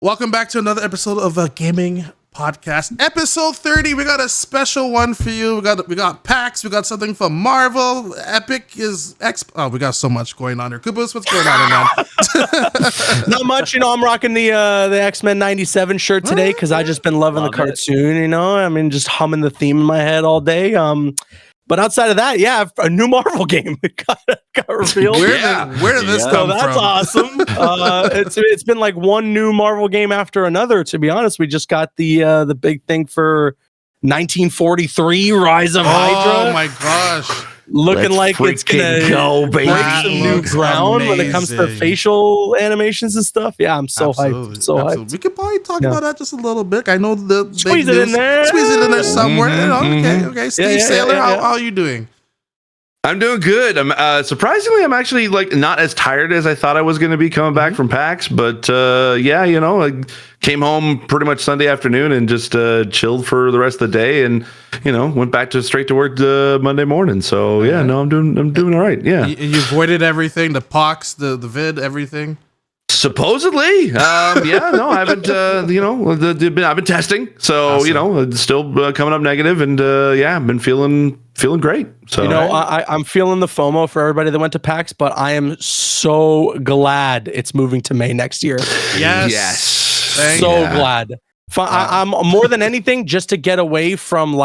Welcome back to another episode of a gaming podcast, episode 30. We got a special one for you. We got packs. We got something from Marvel. Epic is Oh, we got so much going on here. Kubus, what's going on, man? Not much, I'm rocking the X-Men 97 shirt today because I just been loving the cartoon. I mean, just humming the theme in my head all day. But outside of that, yeah, a new Marvel game got revealed. Where did this come from? That's awesome. It's been like one new Marvel game after another. To be honest, we just got the big thing for 1943 Rise of Hydra. Oh my gosh. Looking like it's gonna break some new ground when it comes to facial animations and stuff. Yeah, I'm so hyped. Hyped. We could probably talk about that just a little bit. I know Squeeze it in there somewhere. Mm-hmm. Okay. Steve Saylor, how are you doing? I'm doing good. I'm surprisingly, I'm actually not as tired as I thought I was going to be coming back from PAX. But I came home pretty much Sunday afternoon and just chilled for the rest of the day, and went back straight to work Monday morning. So I'm doing all right. Yeah, you avoided everything, the pox, the vid, everything. Supposedly, I haven't. I've been testing, so awesome. it's still coming up negative, and I've been feeling great. So I'm feeling the FOMO for everybody that went to PAX, but I am so glad it's moving to May next year. Yes. Glad. I'm more than anything just to get away from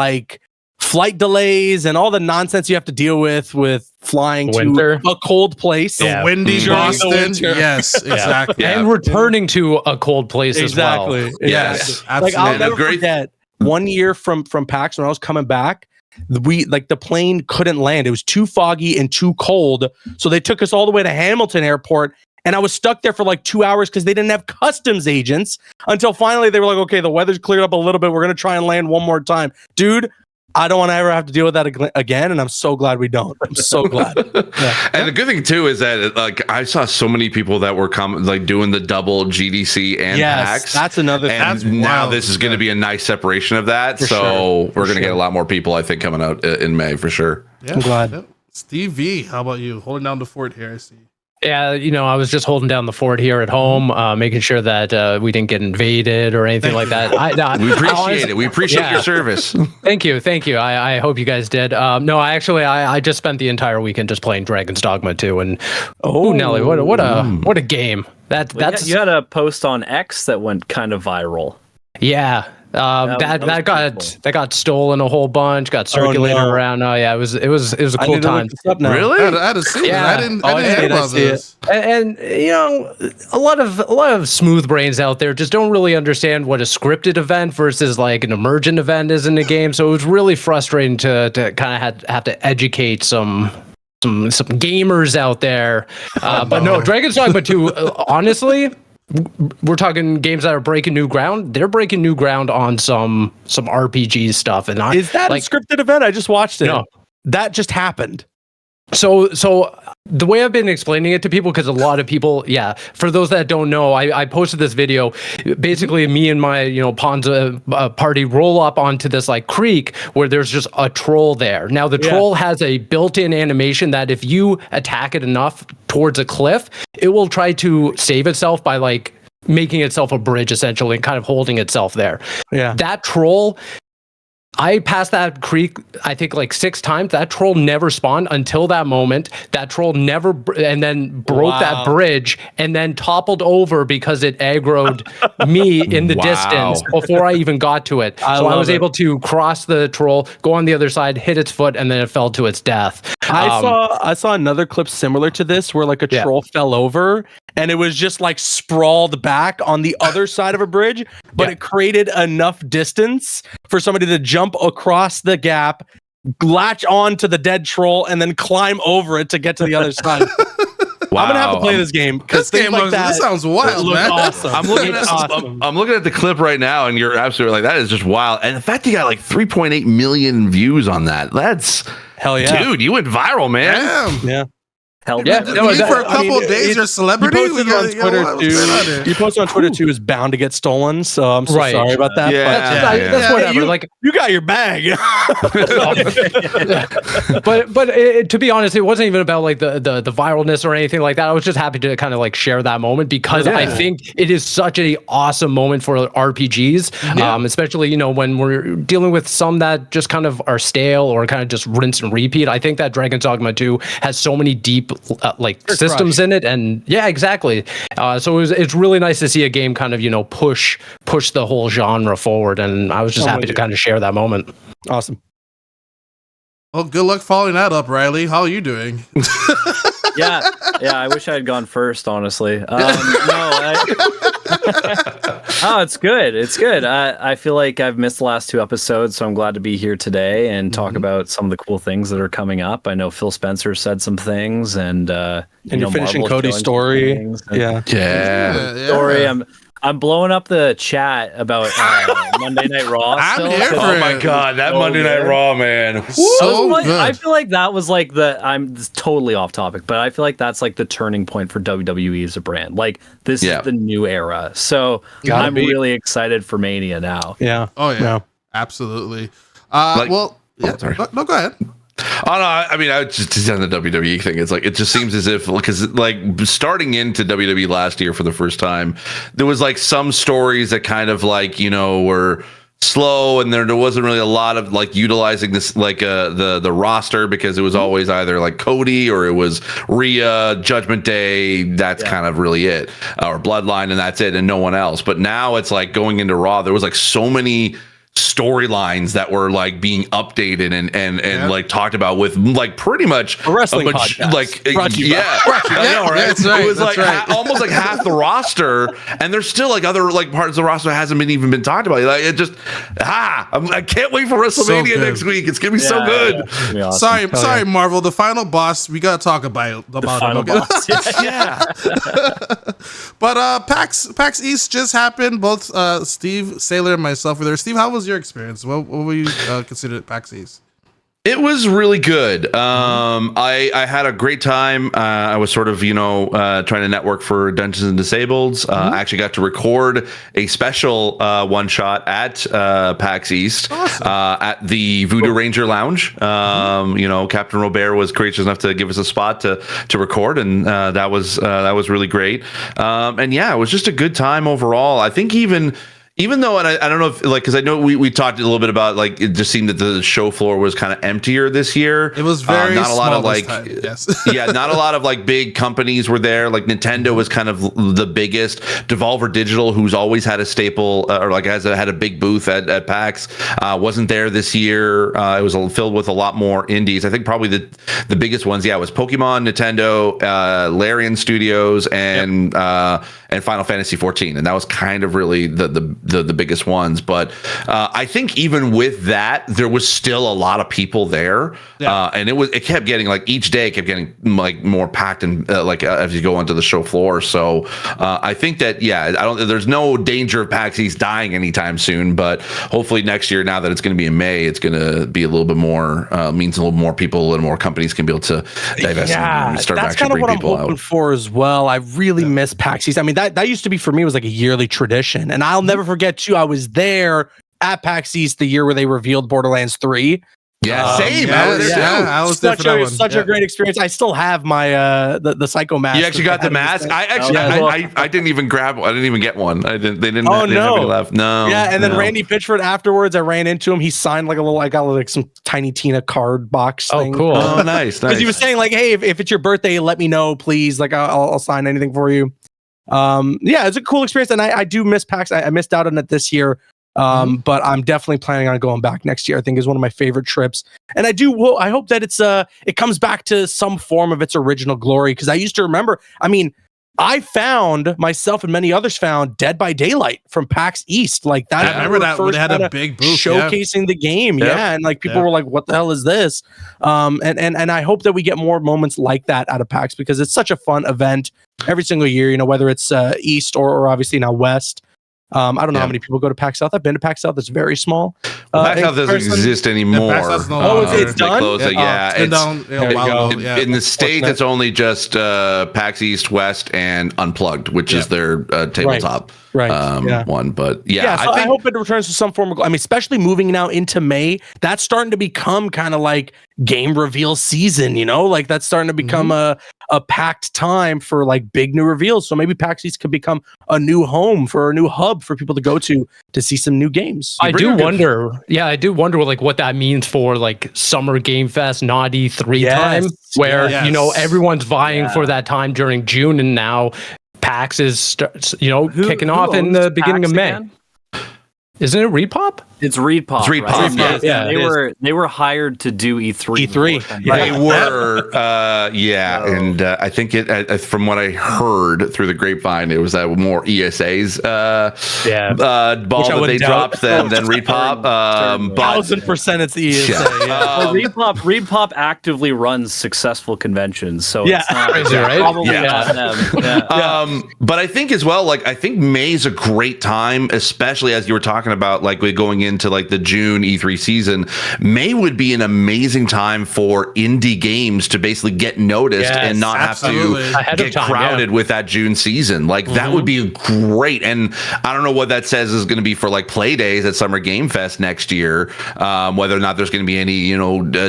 flight delays and all the nonsense you have to deal with flying to a cold place. The windy Boston. Yes, exactly. And returning to a cold place as well. Yes, absolutely. I'll never forget 1 year from PAX when I was coming back. The plane couldn't land. It was too foggy and too cold. So they took us all the way to Hamilton Airport. And I was stuck there for 2 hours because they didn't have customs agents until finally they were like, okay, the weather's cleared up a little bit. We're going to try and land one more time. Dude, I don't want to ever have to deal with that again, and I'm so glad we don't. I'm so glad. And the good thing too is that I saw so many people that were doing the double GDC and PAX. That's another thing. And now this is going to be a nice separation of that. We're going to get a lot more people, I think, coming out in May for sure. Yeah, I'm glad. Yeah. Steve V, how about you? Holding down the fort here, I see. Yeah, I was just holding down the fort here at home, making sure that we didn't get invaded or anything like that. We appreciate it. We appreciate your service. Thank you. I hope you guys did. No, I just spent the entire weekend just playing Dragon's Dogma 2, and Nelly, what a game. You had a post on X that went kind of viral. Yeah. That got stolen a whole bunch, got circulated around. Oh yeah, it was a cool time. Really? I had to see it. I didn't hear about this. And a lot of smooth brains out there just don't really understand what a scripted event versus an emergent event is in the game. So it was really frustrating to kind of have to educate some gamers out there. But no, Dragon's Dogma 2, honestly, we're talking games that are breaking new ground. They're breaking new ground on some RPG stuff. And is that a scripted event? I just watched it. No, that just happened. So the way I've been explaining it to people, because a lot of people, for those that don't know, I posted this video. Basically, me and my Ponza party roll up onto this creek where there's just a troll there. Now the troll has a built-in animation that if you attack it enough towards a cliff, it will try to save itself by making itself a bridge essentially and kind of holding itself there. Yeah, that troll. I passed that creek, I think 6 times. That troll never spawned until that moment. That troll never, and then broke that bridge and then toppled over because it aggroed me in the distance before I even got to it. So I was able to cross the troll, go on the other side, hit its foot, and then it fell to its death. I saw another clip similar to this where a troll fell over and it was just sprawled back on the other side of a bridge, but it created enough distance for somebody to jump across the gap, latch on to the dead troll, and then climb over it to get to the other side. Wow. I'm gonna have to play this game because this sounds wild, man. Awesome. I'm looking at the clip right now, and you're absolutely that is just wild. And the fact you got 3.8 million views on that—that's hell yeah, dude. You went viral, man. Damn. Yeah. held Yeah, that. no, You for a I mean, couple days, you're a celebrity. You posted on Twitter too. You posted on Twitter too is bound to get stolen. So I'm so Right. sorry about that. Yeah. That's whatever. You, Like, you got your bag. but to be honest, it wasn't even about like the viralness or anything like that. I was just happy to kind of like share that moment because I think it is such a awesome moment for RPGs, especially when we're dealing with some that just kind of are stale or kind of just rinse and repeat. I think that Dragon's Dogma 2 has so many deep systems in it, and yeah, exactly. So it's really nice to see a game kind of push the whole genre forward, and I was just happy to kind of share that moment. Awesome. Well, good luck following that up, Riley. How are you doing? Yeah, I wish I had gone first, honestly. No, it's good. It's good. I feel like I've missed the last 2 episodes, so I'm glad to be here today and talk about some of the cool things that are coming up. I know Phil Spencer said some things, and you're finishing Marvel's Cody's showing story. some things, Yeah. story. I'm blowing up the chat about Monday Night Raw. I'm still, here for Oh it. my god, that So Monday Night good. Raw, man. So good. I feel like that was like I'm totally off topic, but I feel like that's like the turning point for WWE as a brand. Like this is the new era. So I'm really excited for Mania now. Yeah. Oh yeah, Yeah. absolutely. Like- Sorry. No, go ahead. Oh no! I mean, I just on the WWE thing. It's like it just seems as if because like starting into WWE last year for the first time, there was like some stories that kind of like were slow, and there wasn't really a lot of like utilizing this like the roster because it was always either like Cody or it was Rhea, Judgment Day. That's kind of really it, or Bloodline, and that's it, and no one else. But now it's like going into Raw, there was like so many storylines that were like being updated and like talked about with like pretty much a wrestling podcast. Like I know, right? That's right. It was That's like right. almost like half the roster, and there's still like other like parts of the roster that hasn't even been talked about. Like it just I can't wait for WrestleMania good. next week. It's gonna be so good. Yeah, it's gonna be awesome. Sorry, Marvel. The final boss. We gotta talk about The final him, okay? boss. Yeah. But PAX East just happened. Both Steve Saylor and myself were there. Steve, how was your experience? What will you consider at PAX East? It was really good. I had a great time. I was sort of, trying to network for Dungeons and Disabled. I actually got to record a special one shot at PAX East at the Voodoo Ranger Lounge. Captain Robert was gracious enough to give us a spot to record, and that was really great. And yeah, it was just a good time overall. I think even though, and I don't know if like, because I know we talked a little bit about like it just seemed that the show floor was kind of emptier this year. It was very not a lot of small like this time, yes. yeah, not a lot of like big companies were there. Like Nintendo was kind of the biggest. Devolver Digital, who's always had a staple or like had a big booth at PAX, wasn't there this year. It was filled with a lot more indies. I think probably the biggest ones, was Pokemon, Nintendo, Larian Studios, and Final Fantasy 14, and that was kind of really the biggest ones. But I think even with that, there was still a lot of people there, and it kept getting like each day kept getting like more packed and as you go onto the show floor. So I think that there's no danger of PAX East dying anytime soon. But hopefully next year, now that it's going to be in May, it's going to be a little bit more means a little more people and more companies can be able to divest and start that's actually kind of bring what I'm people hoping out. for as well. I really miss PAX East. I mean, that used to be for me was like a yearly tradition, and I'll never forget too. I was there at PAX East the year where they revealed Borderlands 3. Yeah, same. yeah, I was there too. I was there for that one. Such a great experience. I still have my the Psycho mask. You actually got the mask. I didn't even grab one. I didn't even get one. They didn't have any left. No. Yeah, and then no. Randy Pitchford afterwards, I ran into him. He signed like I got like some Tiny Tina card box thing. Oh, cool. Oh, nice. Because he was saying like, hey, if it's your birthday, let me know, please. Like I'll sign anything for you. It's a cool experience, and I do miss PAX. I missed out on it this year. But I'm definitely planning on going back next year. I think is one of my favorite trips, and I hope that it comes back to some form of its original glory. Because I used to remember. I mean, I found myself and many others found Dead by Daylight from PAX East. Like that. I remember that when they had a big booth showcasing the game. Yep. Yeah, and like people were like, "What the hell is this?" And I hope that we get more moments like that out of PAX because it's such a fun event every single year. Whether it's East or obviously now West. I don't know how many people go to PAX South. I've been to PAX South. It's very small. PAX South doesn't exist anymore. PAX South's no Oh, longer. it's done? It's been down a while ago. Yeah. In the States, it's only just PAX East, West, and Unplugged, which is their tabletop one. But I hope it returns to some form of. I mean, especially moving now into May, that's starting to become kind of like game reveal season. You know, like that's starting to become a packed time for like big new reveals. So maybe PAX East could become a new home for a new hub for people to go to see some new games. I do wonder like what that means for like Summer Game Fest, not E3 time, where everyone's vying for that time during June, and now PAX is kicking off in the beginning of May. Again? Isn't it ReedPop? It's ReedPop. It's ReedPop. Right? Yeah. They were hired to do E3. They were, and I think from what I heard through the grapevine, it was more ESA's ball that they dropped than ReedPop. 1000% it's the ESA. Well, ReedPop actively runs successful conventions, so it's not, probably not them. But I think as well, like I think May's a great time, especially as you were talking about, like we're going into like the June E3 season. May would be an amazing time for indie games to basically get noticed and not have to get crowded with that June season. Like that would be great. And I don't know what that says is going to be for like play days at Summer Game Fest next year. Whether or not there's going to be any,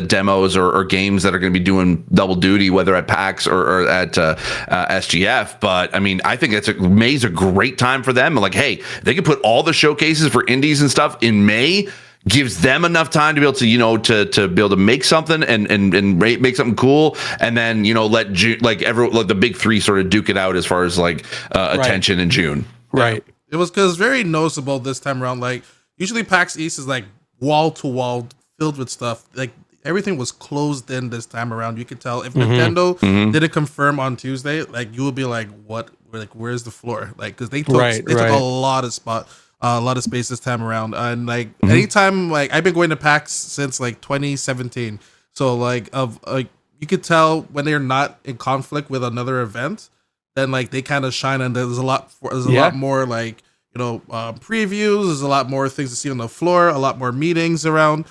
demos or games that are going to be doing double duty, whether at PAX or at SGF. But I mean, I think May's a great time for them. Like, hey, they can put all the showcases for indies and stuff in May, gives them enough time to be able to to be able to make something and make something cool, and then let June, like the big three sort of duke it out as far as like attention in June. Right. It was very noticeable this time around. Like usually PAX East is like wall to wall filled with stuff. Like everything was closed in this time around. You could tell if Nintendo didn't confirm on Tuesday, like you would be like, what? Like where's the floor? Like because they took a lot of a lot of space this time around, and like anytime, like I've been going to PAX since like 2017, so like you could tell when they're not in conflict with another event, then like they kind of shine, and there's a lot more like previews, there's a lot more things to see on the floor, a lot more meetings around.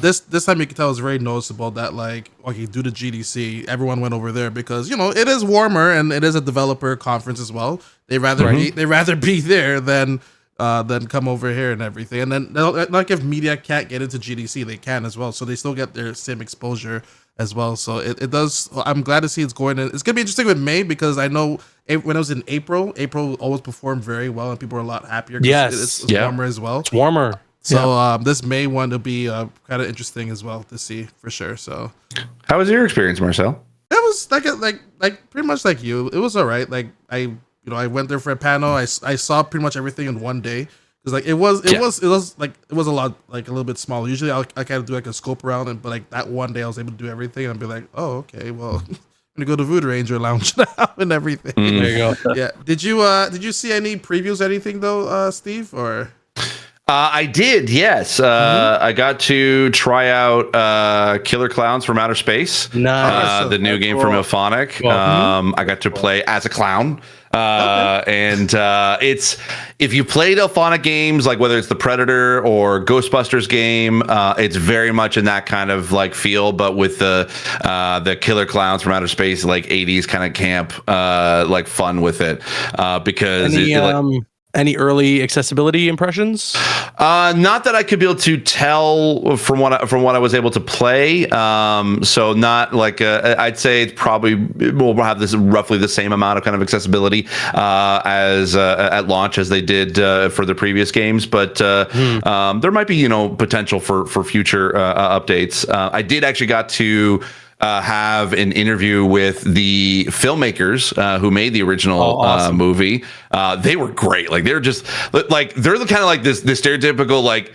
This time you can tell it's very noticeable that like due to GDC, everyone went over there because it is warmer and it is a developer conference as well. They rather be there than come over here and everything. And then like if media can't get into GDC, they can as well. So they still get their same exposure as well. So it does. I'm glad to see it's going in. It's gonna be interesting with May because I know when it was in April always performed very well and people are a lot happier. It's warmer as well. It's warmer. So this May one will be kind of interesting as well to see for sure. So how was your experience, Marcel? It was like pretty much like you. It was all right. Like I went there for a panel. I saw pretty much everything in one day because like it was a lot, like a little bit smaller. Usually I kind of do like a scope around, but like that one day I was able to do everything and I'd be like, oh okay, well I'm gonna go to Voodoo Ranger Lounge now and everything. There you go. Yeah. Did you see any previews or anything though, Steve? Or I did, yes. I got to try out Killer Clowns from Outer Space. Nice. The new game from Ilphonic. Cool. I got to play as a clown. And it's, if you played Ilphonic games, like whether it's the Predator or Ghostbusters game, it's very much in that kind of like feel, but with the Killer Clowns from Outer Space, like 80s kind of camp, like fun with it. Because any early accessibility impressions? Not that I could be able to tell from what I was able to play. So not like I'd say it probably will have this roughly the same amount of kind of accessibility as at launch as they did for the previous games. But there might be potential for future updates. I did actually got to have an interview with the filmmakers who made the original movie. They were great. Like they're just like they're the kind of like this stereotypical like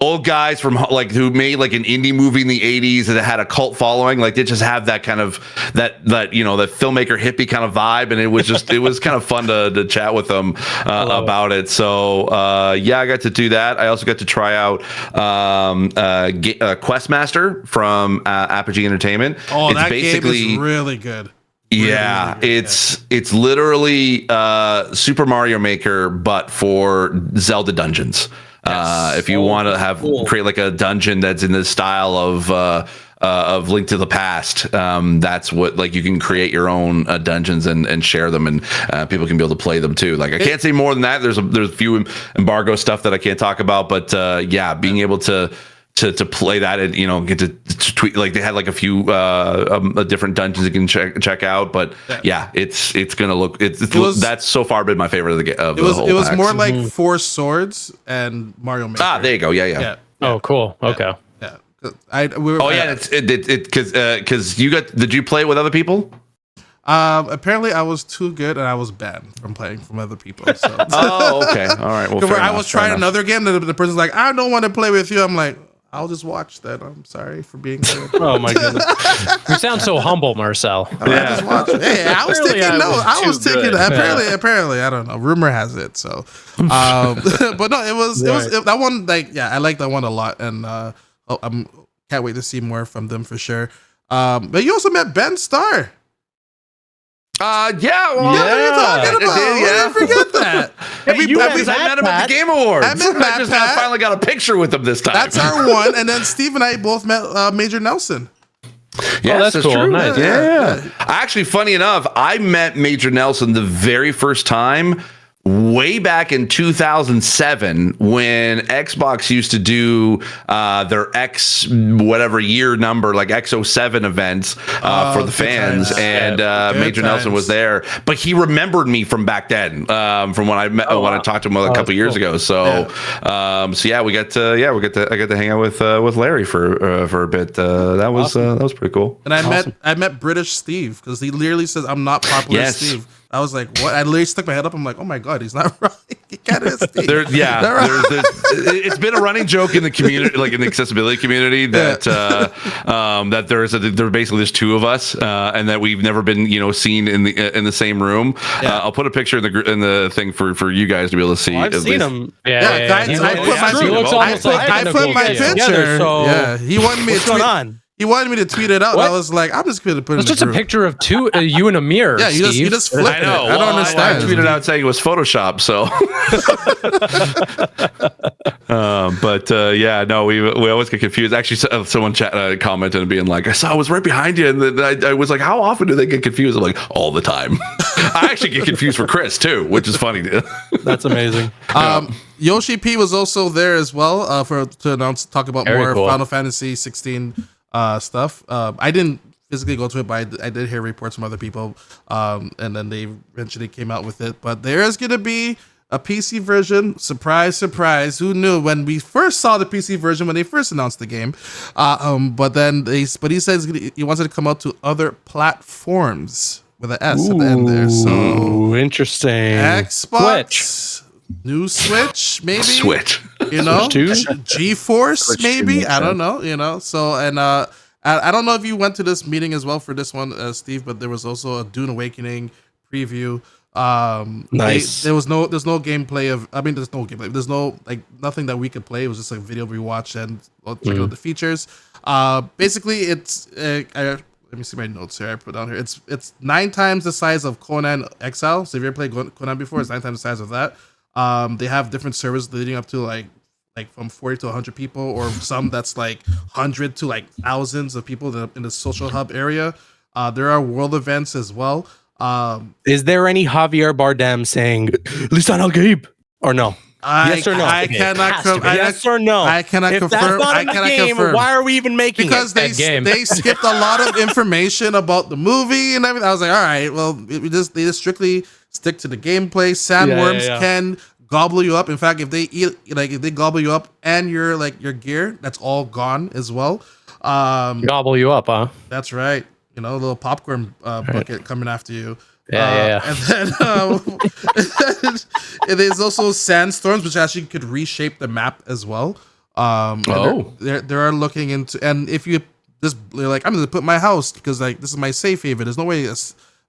old guys from like who made like an indie movie in the 80s that had a cult following. Like they just have that kind of that filmmaker hippie kind of vibe, and it was kind of fun to chat with them about it. So I got to do that. I also got to try out Questmaster from Apogee Entertainment. That game is really good. Yeah, Really, really it's literally Super Mario Maker, but for Zelda dungeons. If you want to have create like a dungeon that's in the style of Link to the Past, that's what, like, you can create your own dungeons and share them, and people can be able to play them too. Like, I can't say more than that. There's a few embargo stuff that I can't talk about, but yeah, being able to play that, and, you know, get to tweet, like, they had like a few different dungeons you can check out, but yeah, it's gonna look, that's so far been my favorite of the of It was the whole it was packs. more like Four Swords and Mario Maker. There you go. Yeah. Oh, cool. Okay. Yeah. Because you got, did you play it with other people? Apparently I was too good and I was banned from playing from other people. So Okay. All right. Well, I was trying another game, and the person's like, I don't want to play with you. I'm like, I'll just watch that. I'm sorry for being good. Oh my goodness. You sound so humble, Marcel. I just watch it. Hey, I was Apparently thinking, I was too good. apparently, I don't know. Rumor has it. So, but no, it was that one. Like, yeah, I like that one a lot, and I'm can't wait to see more from them for sure. But you also met Ben Starr. Well, What are you talking about? Why did I forget that? I met him at the Game Awards. I met Matt Pat. finally got a picture with him this time. That's our one. And then Steve and I both met Major Nelson. Yes, that's cool. true. Nice. Yeah. Actually, funny enough, I met Major Nelson the very first time way back in 2007 when Xbox used to do their X whatever year number, like X07 events for the fans, and Major Nelson was there, but he remembered me from back then, from when I met when I talked to him a couple years ago. So yeah, we got to I got to hang out with Larry for a bit. That was pretty cool. And I met British Steve, because he literally says, I'm not popular Steve. I was like, what? I literally stuck my head up. I'm like, oh my God, he's not right. He can't hit Steve. It's been a running joke in the community, like in the accessibility community, that that there basically there's two of us, and that we've never been, you know, seen in the same room. I'll put a picture in the thing for you guys to be able to see. I've seen him. Guys, I put my picture. Together, so yeah, he wanted me what's to tweet. going on? He wanted me to tweet it out. And I was like, I'm just going to put it in It's just the a group. picture of you in a mirror. Yeah, you just flip I know. it. I don't understand. I tweeted out saying it was Photoshop. So, but yeah, no, we always get confused. Actually, someone commented and being like, I was right behind you, and then I was like, how often do they get confused? I'm like, all the time. I actually get confused for Chris too, which is funny. That's amazing. Yoshi P was also there as well to talk about Very more cool. Final Fantasy 16 stuff. I didn't physically go to it, but I did hear reports from other people, and then they eventually came out with it. But there is going to be a PC version. Surprise, surprise. Who knew when we first saw the PC version, when they first announced the game? But he says he wants it to come out to other platforms with an S at the end there. So Ooh, interesting. Xbox, new Switch, maybe. Switch. You know, Switch 2? GeForce, maybe. I don't know. You know. So, and I don't know if you went to this meeting as well for this one, Steve, but there was also a Dune Awakening preview. Nice. There's no gameplay of. I mean, there's no gameplay. There's no nothing that we could play. It was just like video we watched and check out the features. Basically, it's. Let me see my notes here. I put down here. It's 9 times the size of Conan Exile. So if you ever played Conan before, it's 9 times the size of that. They have different servers leading up to like from 40 to 100 people, or some that's like 100 to like thousands of people in the social hub area. There are world events as well. Is there any Javier Bardem saying "Lisan al Gaib" or no? Yes or no? I cannot. Yes or no? I cannot if confirm. That's not I in the cannot game, confirm. why are we even making Because it? they skipped a lot of information about the movie and everything. I was like, all right, well, they just strictly stick to the gameplay. Sandworms can gobble you up. In fact, if they gobble you up and your gear, that's all gone as well. Gobble you up, huh? That's right. You know, a little popcorn bucket coming after you. Yeah. And then there's also sandstorms, which actually could reshape the map as well. They're looking into, and if you just like, I'm gonna put my house because like this is my safe haven. There's no way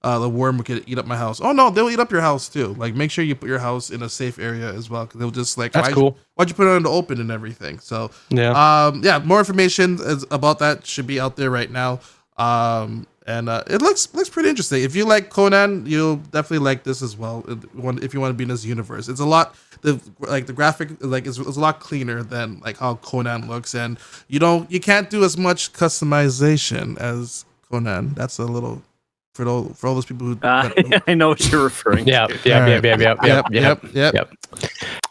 the worm could eat up my house. Oh no, they'll eat up your house too. Like make sure you put your house in a safe area as well, because they'll just like, That's cool. Why'd you put it in the open and everything? So Yeah. more information about that should be out there right now. And it looks pretty interesting. If you like Conan, you'll definitely like this as well. If you want to be in this universe, it's a lot. The graphic is a lot cleaner than like how Conan looks, and you can't do as much customization as Conan. That's a little for all those people who. I know what you're referring to. Yep.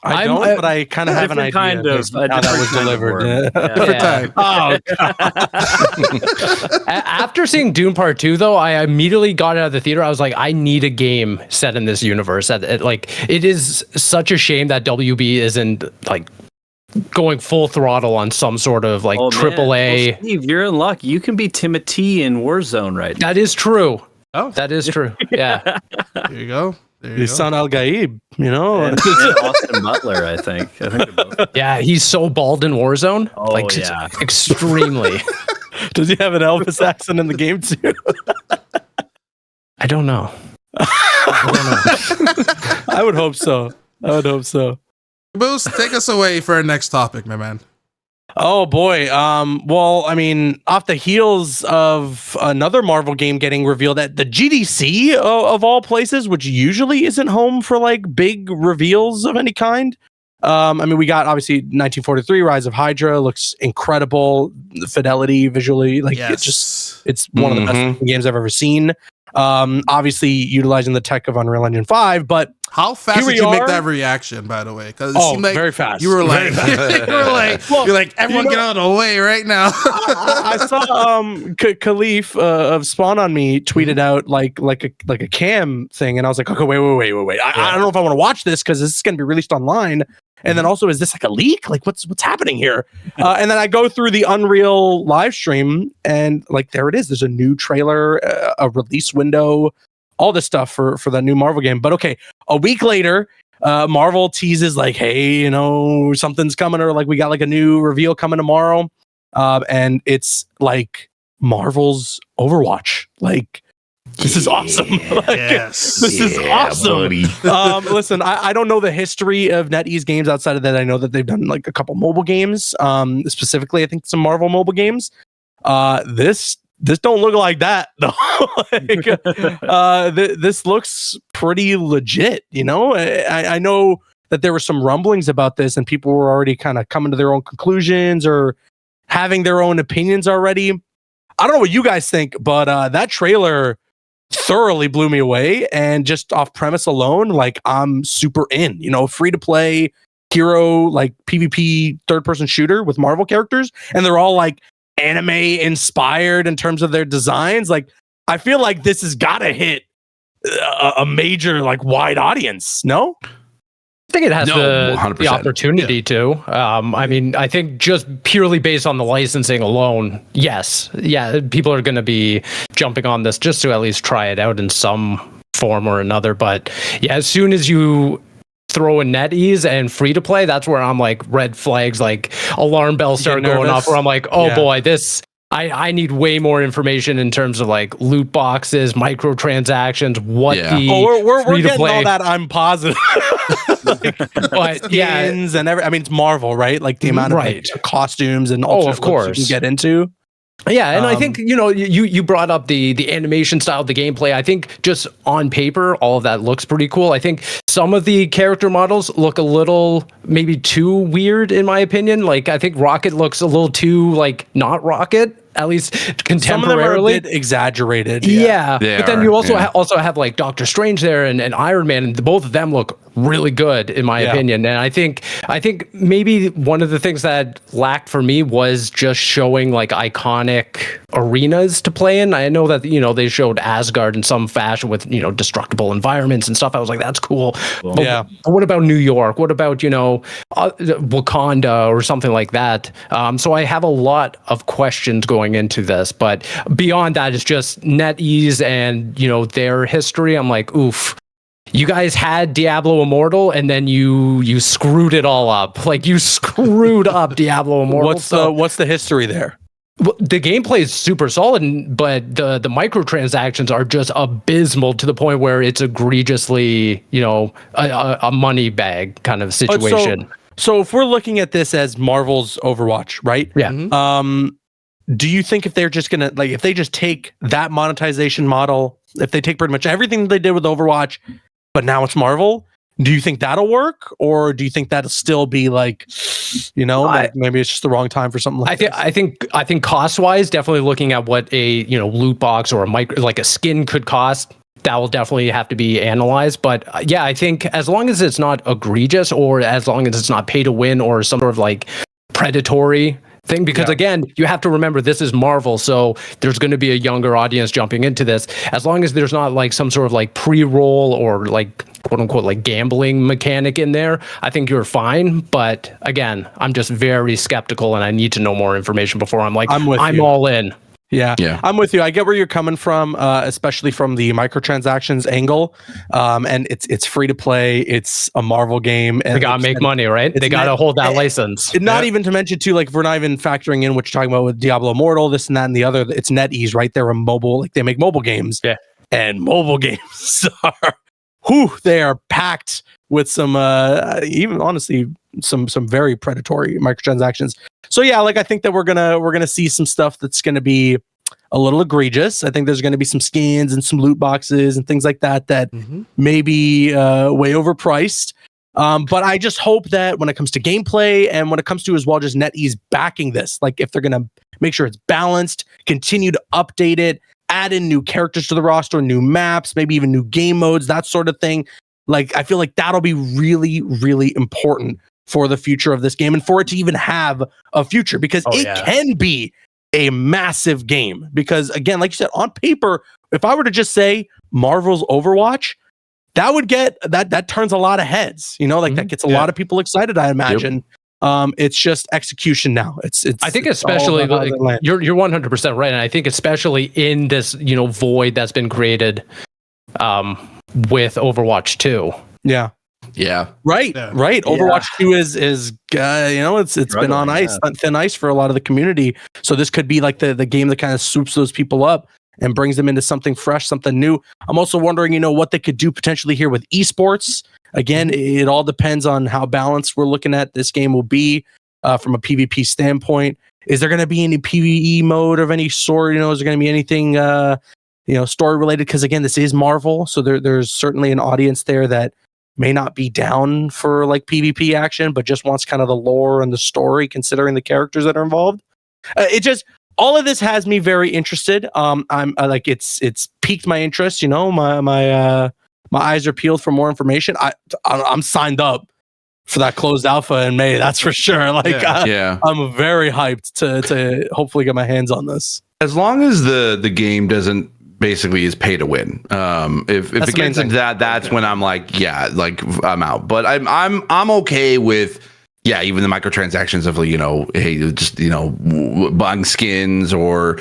I don't, but I kind of have an idea kind of how that was delivered. Different time. Oh, after seeing Dune Part 2, though, I immediately got out of the theater. I was like, I need a game set in this universe. It is such a shame that WB isn't like going full throttle on some sort of like AAA. Well, Steve, you're in luck. You can be Timothy in Warzone right now. That is true. Oh, that is true. Yeah. There you go. His son Al Gaib, and Austin Butler, I think they're both. Yeah, he's so bald in Warzone. Oh, extremely. Does he have an Elvis accent in the game too? I don't know. I would hope so. Boost, take us away for our next topic, my man. Oh boy. Well, I mean, off the heels of another Marvel game getting revealed at the GDC of all places, which usually isn't home for like big reveals of any kind. I mean, we got obviously 1943 Rise of Hydra looks incredible. The fidelity visually, like it's one of the best games I've ever seen. Obviously utilizing the tech of Unreal Engine 5, but how fast did you make that reaction, by the way? Because it seemed like very fast. You were like, you're like, everyone get out of the way right now. I saw Khalif of Spawn on Me tweeted out like a cam thing, and I was like, okay, wait. I don't know if I want to watch this because this is going to be released online. And then also, is this like a leak? Like, what's happening here? And then I go through the Unreal live stream, and like, there it is. There's a new trailer, a release window, all this stuff for that new Marvel game. But okay, a week later, Marvel teases like, hey, something's coming, or like we got like a new reveal coming tomorrow. And it's like Marvel's Overwatch. Like, this is awesome. This is awesome. Listen, I don't know the history of NetEase games outside of that. I know that they've done like a couple mobile games, specifically I think some Marvel mobile games. This don't look like that though. This looks pretty legit. I know that there were some rumblings about this, and people were already kind of coming to their own conclusions or having their own opinions already. I don't know what you guys think, but that trailer thoroughly blew me away, and just off premise alone, like I'm super in. Free to play hero, like PvP third person shooter with Marvel characters, and they're all like anime inspired in terms of their designs. Like, I feel like this has got to hit a major like wide audience. No, I think it has the opportunity to. I mean, I think just purely based on the licensing alone, yes. Yeah, people are going to be jumping on this just to at least try it out in some form or another. But yeah, as soon as you throw in NetEase and free to play, that's where I'm like, red flags, like alarm bells start going off, where I'm like, oh boy, this... I need way more information in terms of like loot boxes, microtransactions, we're getting all that. I'm positive. But skins and I mean, it's Marvel, right? Like the amount of like, costumes and all of course you can get into. Yeah, and I think you brought up the animation style, the gameplay. I think just on paper, all of that looks pretty cool. I think some of the character models look a little maybe too weird, in my opinion. Like, I think Rocket looks a little too like not Rocket, at least contemporarily. Some of them are a bit exaggerated. Yeah. But then you also have like Doctor Strange there and Iron Man, and both of them look really good, in my opinion. And I think maybe one of the things that lacked for me was just showing like iconic arenas to play in. I know that they showed Asgard in some fashion with destructible environments and stuff. I was like, that's cool. But what about New York? What about Wakanda or something like that? So I have a lot of questions going into this, but beyond that, it's just NetEase and their history. I'm like, oof. You guys had Diablo Immortal, and then you screwed it all up. Like, you screwed up Diablo Immortal. What's the history there? Well, the gameplay is super solid, but the microtransactions are just abysmal to the point where it's egregiously, a money bag kind of situation. So if we're looking at this as Marvel's Overwatch, right? Yeah. do you think if they're just gonna if they just take that monetization model, if they take pretty much everything that they did with Overwatch, but now it's Marvel, do you think that'll work, or do you think that'll still be maybe it's just the wrong time for something like this? I think cost wise, definitely looking at what a loot box or a skin could cost, that will definitely have to be analyzed. But yeah, I think as long as it's not egregious, or as long as it's not pay to win or some sort of predatory thing, because again, you have to remember this is Marvel, so there's going to be a younger audience jumping into this. As long as there's not some sort of pre-roll or quote unquote gambling mechanic in there, I think you're fine. But again, I'm just very skeptical, and I need to know more information before I'm all in. Yeah, I'm with you. I get where you're coming from, especially from the microtransactions angle. And it's free to play. It's a Marvel game. And they gotta make money, right? They gotta hold that license. Not even to mention too, if we're not even factoring in what you're talking about with Diablo Immortal, this and that and the other. It's NetEase, right? They're a mobile, they make mobile games. Yeah, and mobile games are, they are packed with some, even honestly, some very predatory microtransactions. So yeah, I think that we're gonna see some stuff that's gonna be a little egregious. I think there's gonna be some skins and some loot boxes and things like that may be way overpriced. But I just hope that when it comes to gameplay and when it comes to as well just NetEase backing this, if they're gonna make sure it's balanced, continue to update it, add in new characters to the roster, new maps, maybe even new game modes, that sort of thing. I feel like that'll be really, really important for the future of this game and for it to even have a future, because can be a massive game. Because again, like you said, on paper, if I were to just say Marvel's Overwatch, that would that turns a lot of heads, that gets a lot of people excited, I imagine. Yep. It's just execution now. I think especially you're 100% right. And I think especially in this, void that's been created with Overwatch 2. Yeah. Yeah. Right. Overwatch 2 is it's been on ice, on thin ice for a lot of the community. So this could be the game that kind of swoops those people up and brings them into something fresh, something new. I'm also wondering, what they could do potentially here with esports. Again, it all depends on how balanced we're looking at this game will be from a PvP standpoint. Is there going to be any PvE mode of any sort? Is there going to be anything story related? Because again, this is Marvel, so there's certainly an audience there that may not be down for PvP action, but just wants kind of the lore and the story, considering the characters that are involved. All of this has me very interested. I'm it's piqued my interest. My eyes are peeled for more information. I'm signed up for that closed alpha in May. That's for sure. I'm very hyped to hopefully get my hands on this. As long as the game doesn't basically is pay to win. If it gets into that's when I'm I'm out. But I'm okay with even the microtransactions of buying skins or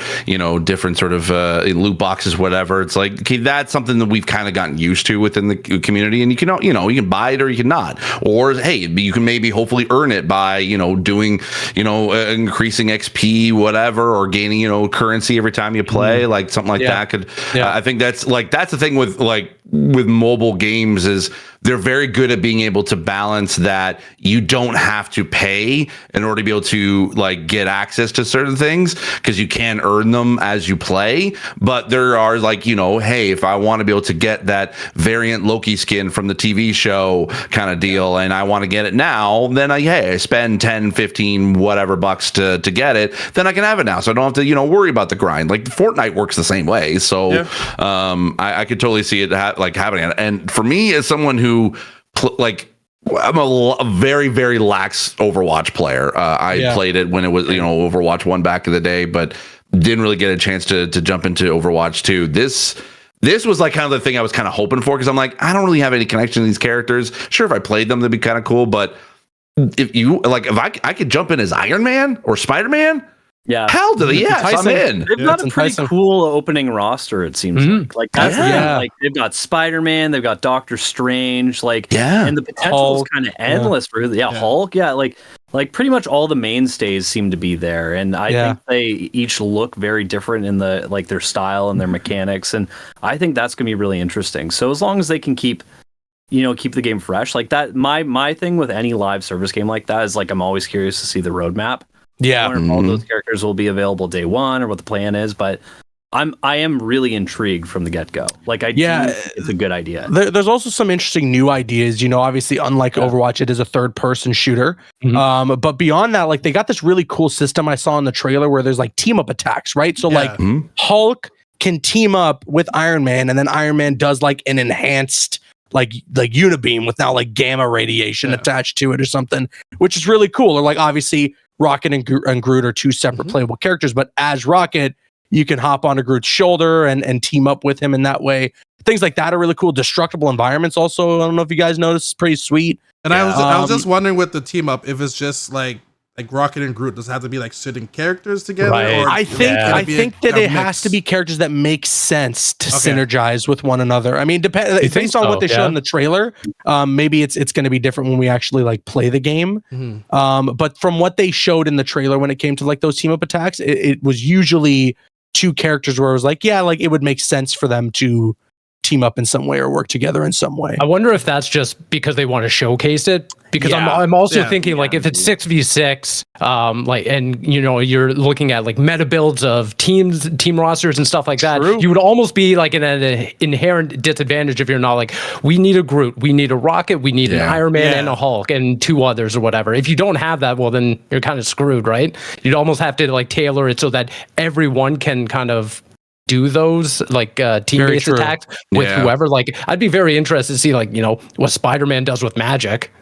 different sort of loot boxes, whatever. It's that's something that we've kind of gotten used to within the community, and you can buy it or you can not, or you can maybe hopefully earn it by doing increasing XP, whatever, or gaining currency every time you play, something like that could. I think that's the thing with mobile games is they're very good at being able to balance that. You don't have to pay in order to be able to get access to certain things, because you can earn them as you play. But there are if I want to be able to get that variant Loki skin from the TV show kind of deal, and I want to get it now, then I spend 10, 15, whatever bucks to get it, then I can have it now. So I don't have to, worry about the grind. Fortnite works the same way. So I could totally see it happening. And for me, as someone who I'm a very, very lax Overwatch player. I played it when it was, Overwatch 1 back in the day, but didn't really get a chance to jump into Overwatch 2. This was kind of the thing I was kind of hoping for, because I'm I don't really have any connection to these characters. Sure, if I played them, that'd be kind of cool. But if you if I could jump in as Iron Man or Spider-Man, hell to the yes, I'm in. They've got a pretty cool opening roster, it seems that's they've got Spider-Man, they've got Doctor Strange, and the potential is kind of endless for Hulk, pretty much all the mainstays seem to be there, and I think they each look very different in the their style and their mechanics, and I think that's gonna be really interesting. So as long as they can keep the game fresh like that, my thing with any live service game like that is I'm always curious to see the roadmap. Yeah. I wonder if all those characters will be available day one or what the plan is, but I am really intrigued from the get-go. Like do think it's a good idea. There's also some interesting new ideas. Obviously, unlike Overwatch, it is a third-person shooter. But beyond that, like they got this really cool system I saw in the trailer where there's like team-up attacks, right? So like Hulk can team up with Iron Man, and then Iron Man does like an enhanced like unibeam with now like gamma radiation attached to it or something, which is really cool. Or like obviously Rocket and Groot are two separate playable characters, but as Rocket, you can hop onto Groot's shoulder and team up with him in that way. Things like that are really cool. Destructible environments also, I don't know if you guys noticed, it's pretty sweet. And I was just wondering with the team up, if it's just like Rocket and Groot, does it have to be like sitting characters together? Right. Or I think that it has to be characters that make sense to synergize with one another. I mean, based on what they showed in the trailer, maybe it's going to be different when we actually like play the game. But from what they showed in the trailer when it came to like those team up attacks, it was usually two characters where it was like, like it would make sense for them to team up in some way or work together in some way. I wonder if that's just because they want to showcase it. Because I'm also thinking like if it's 6v6, like, and you're looking at like meta builds of team rosters and stuff like that, you would almost be like in an inherent disadvantage if you're not like, we need a Groot, we need a Rocket, we need an Iron Man and a Hulk and two others or whatever. If you don't have that, well then you're kind of screwed, right? You'd almost have to like tailor it so that everyone can kind of do those like team-based attacks with whoever. Like I'd be very interested to see like what Spider-Man does with magic.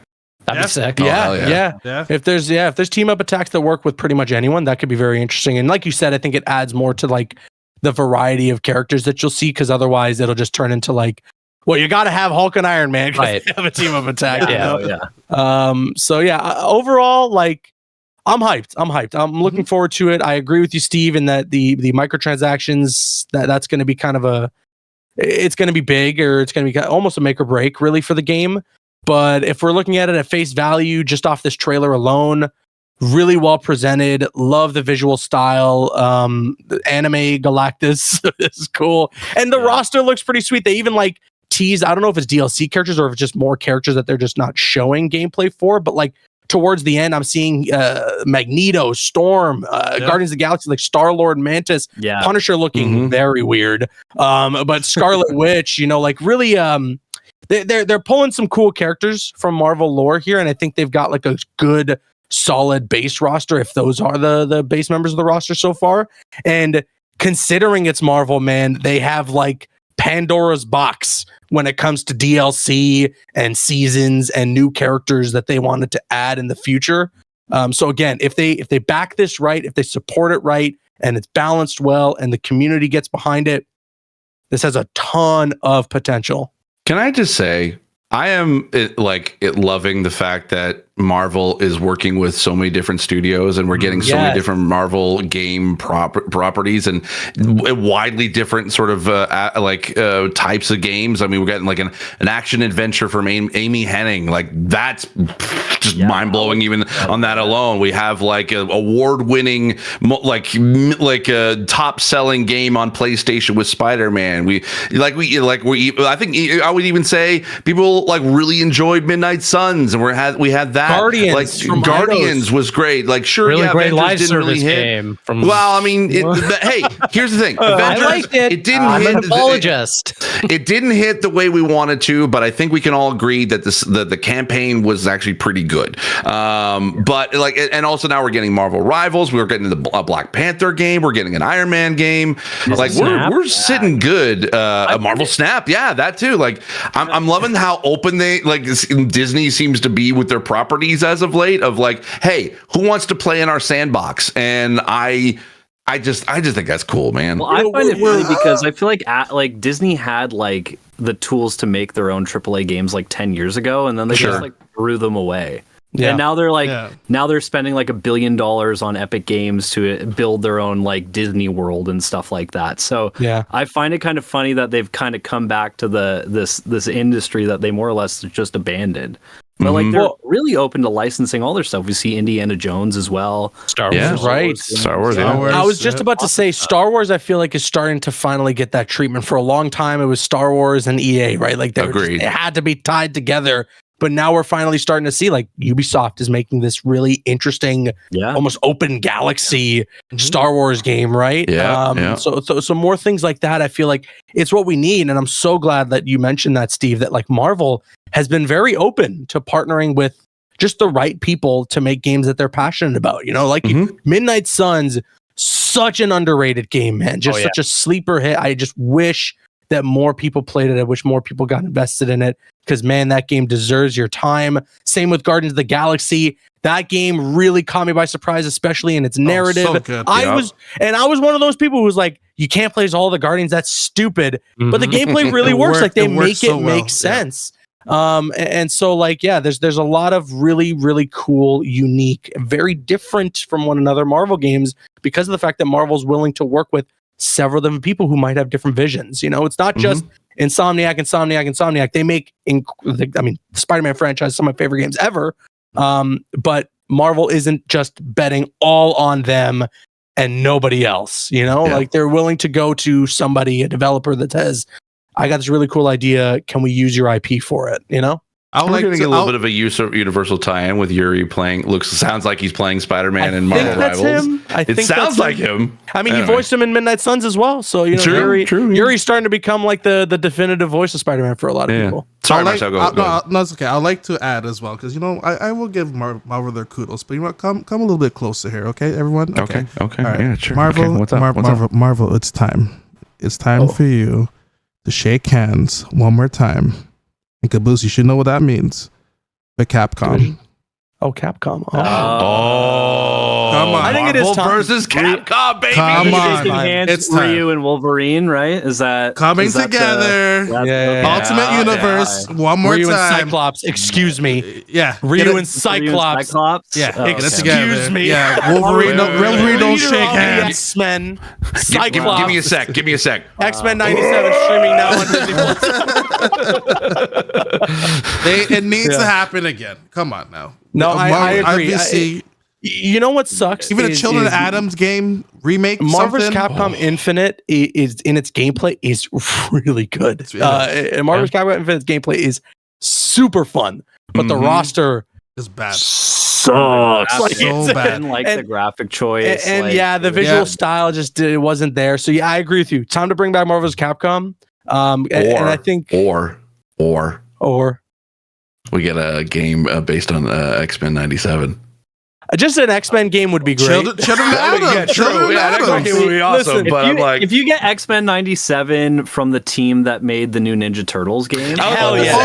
That'd be sick. Yeah. If there's team up attacks that work with pretty much anyone, that could be very interesting. And like you said, I think it adds more to like the variety of characters that you'll see, because otherwise it'll just turn into like, well, you got to have Hulk and Iron Man because they have a team up attack. Overall, like I'm hyped. I'm looking forward to it. I agree with you, Steve, in that the microtransactions that's going to be kind of it's going to be big, or it's going to be almost a make or break really for the game. But if we're looking at it at face value, just off this trailer alone, really well presented. Love the visual style. The anime Galactus is cool, and the roster looks pretty sweet. They even like tease. I don't know if it's DLC characters or if it's just more characters that they're just not showing gameplay for. But like towards the end, I'm seeing Magneto, Storm, Guardians of the Galaxy, like Star-Lord, Mantis, Punisher looking very weird. But Scarlet Witch, like really. They're pulling some cool characters from Marvel lore here, and I think they've got like a good, solid base roster, if those are the base members of the roster so far. And considering it's Marvel, man, they have like Pandora's box when it comes to DLC and seasons and new characters that they wanted to add in the future. So again, if they back this right, if they support it right, and it's balanced well, and the community gets behind it, this has a ton of potential. Can I just say, I am loving the fact that Marvel is working with so many different studios, and we're getting so many different Marvel game properties and widely different sort of types of games. I mean, we're getting like an action adventure from Amy Hennig. Like that's just mind blowing. Even on that alone, we have like a award-winning, a top-selling game on PlayStation with Spider-Man. I think I would even say people like really enjoyed Midnight Suns, and we had that. Guardians was great. Like, sure, really great Avengers live didn't service really hit. game. Well, I mean, hey, here's the thing. Avengers, I liked it. It didn't I'm hit. an apologist. It didn't hit the way we wanted to, but I think we can all agree that the campaign was actually pretty good. But like, and also now we're getting Marvel Rivals. We're getting the Black Panther game. We're getting an Iron Man game. Like we're sitting good. A Marvel Snap, that too. Like I'm loving how open Disney seems to be with their properties as of late, of like, hey, who wants to play in our sandbox? And I just think that's cool, man. Well, I find it funny because I feel like Disney had like the tools to make their own AAA games like 10 years ago, and then they just like threw them away. Yeah. And now they're like, now they're spending like $1 billion on Epic Games to build their own like Disney World and stuff like that. So I find it kind of funny that they've kind of come back to this industry that they more or less just abandoned. But like they're really open to licensing all their stuff. We see Indiana Jones as well. Star Wars, right? Star Wars. I was just about to say Star Wars. I feel like is starting to finally get that treatment. For a long time, it was Star Wars and EA, right? Like they had to be tied together But now we're finally starting to see like Ubisoft is making this really interesting, almost open galaxy Star Wars game, right? So more things like that. I feel like it's what we need, and I'm so glad that you mentioned that, Steve. That like Marvel has been very open to partnering with just the right people to make games that they're passionate about. You know, like Midnight Suns, such an underrated game, man. Just such a sleeper hit. I just wish that more people played it. I wish more people got invested in it because, man, that game deserves your time. Same with Guardians of the Galaxy. That game really caught me by surprise, especially in its narrative. So good. I was one of those people who was like, you can't play as all the Guardians. That's stupid. But the gameplay really works. Like they make it make sense. And so like, there's a lot of really, really cool, unique, very different from one another Marvel games because of the fact that Marvel's willing to work with several different people who might have different visions. You know, it's not just Insomniac. They make, the Spider-Man franchise is some of my favorite games ever. But Marvel isn't just betting all on them and nobody else, you know, like they're willing to go to somebody, a developer that says, I got this really cool idea. Can we use your IP for it? You know? We're going to get a little bit of a universal tie-in with Yuri playing. Sounds like he's playing Spider-Man in Marvel Rivals. It sounds like him. I mean, he voiced him in Midnight Suns as well. So you know, Yuri's starting to become like the definitive voice of Spider-Man for a lot of people. Sorry, Marcel, go ahead. No, it's okay. I'd like to add as well because you know I will give Marvel their kudos, but you know what? Come a little bit closer here, okay, everyone? Okay. All right. Yeah, sure. Marvel, okay. What's up? Marvel, it's time. It's time for you to shake hands one more time. And Caboose, you should know what that means. But Capcom. Oh, Capcom. Come on. I think it is time. Versus Capcom, baby. Come on. Shaking hands, It's time. Ryu and Wolverine, right? Is that Coming is that together. Ultimate Universe. One more Ryu time. and Cyclops. Excuse me. Yeah. Ryu and Cyclops. Yeah. Excuse me. Yeah. Wolverine don't shake hands. X-Men. Cyclops. Give me a sec. X-Men 97 streaming now on Disney Plus. It needs to happen again. Come on now. No, I agree. Obviously, you know what sucks? even a Children of Adams game remake. Marvel's something? Capcom Infinite is in its gameplay is really good. And Marvel's Capcom Infinite's gameplay is super fun, but the roster is bad. Sucks. Like, so bad. Like the graphic choice. And the visual style just it wasn't there. So yeah, I agree with you. Time to bring back Marvel's Capcom. And I think or we get a game based on X-Men 97. Just an X-Men game would be great. Children of Adams. Yeah, true. Children of Yeah, an X-Men Adams. game would be awesome. Listen, but I'm like, if you get X-Men 97 from the team that made the new Ninja Turtles game, Hell yeah.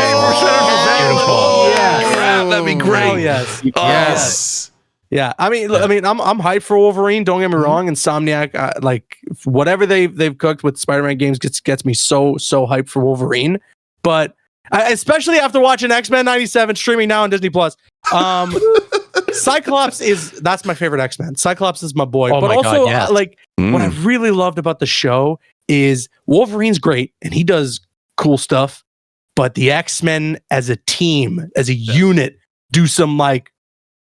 Yeah, that'd be great. Hell yes. Yes. Yeah, I mean, I'm hyped for Wolverine. Don't get me wrong. Insomniac, like whatever they've cooked with Spider-Man games gets me so hyped for Wolverine. But especially after watching X-Men 97 streaming now on Disney Plus, Cyclops that's my favorite X-Men. Cyclops is my boy. Oh but my also, God, yes. What I really loved about the show is Wolverine's great and he does cool stuff. But the X-Men as a team, as a unit, do some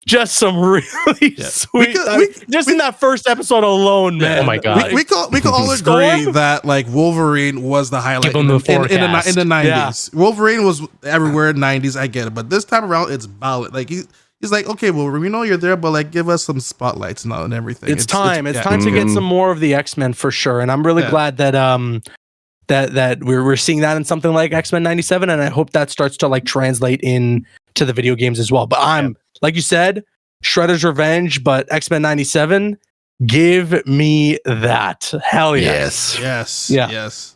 just some really sweet. In that first episode alone, man. Oh my God. We can all agree that like Wolverine was the highlight Give him the forecast. in the 90s. Wolverine was everywhere in the 90s. I get it, but this time around it's Ballot. Like he's like, okay, Wolverine, we know you're there, but like give us some spotlights and everything. It's time to get some more of the X-Men for sure. And I'm really glad that that we're seeing that in something like X-Men 97, and I hope that starts to like translate in to the video games as well. But I'm like you said, Shredder's Revenge, but X-Men 97, give me that. Hell yes. Yes.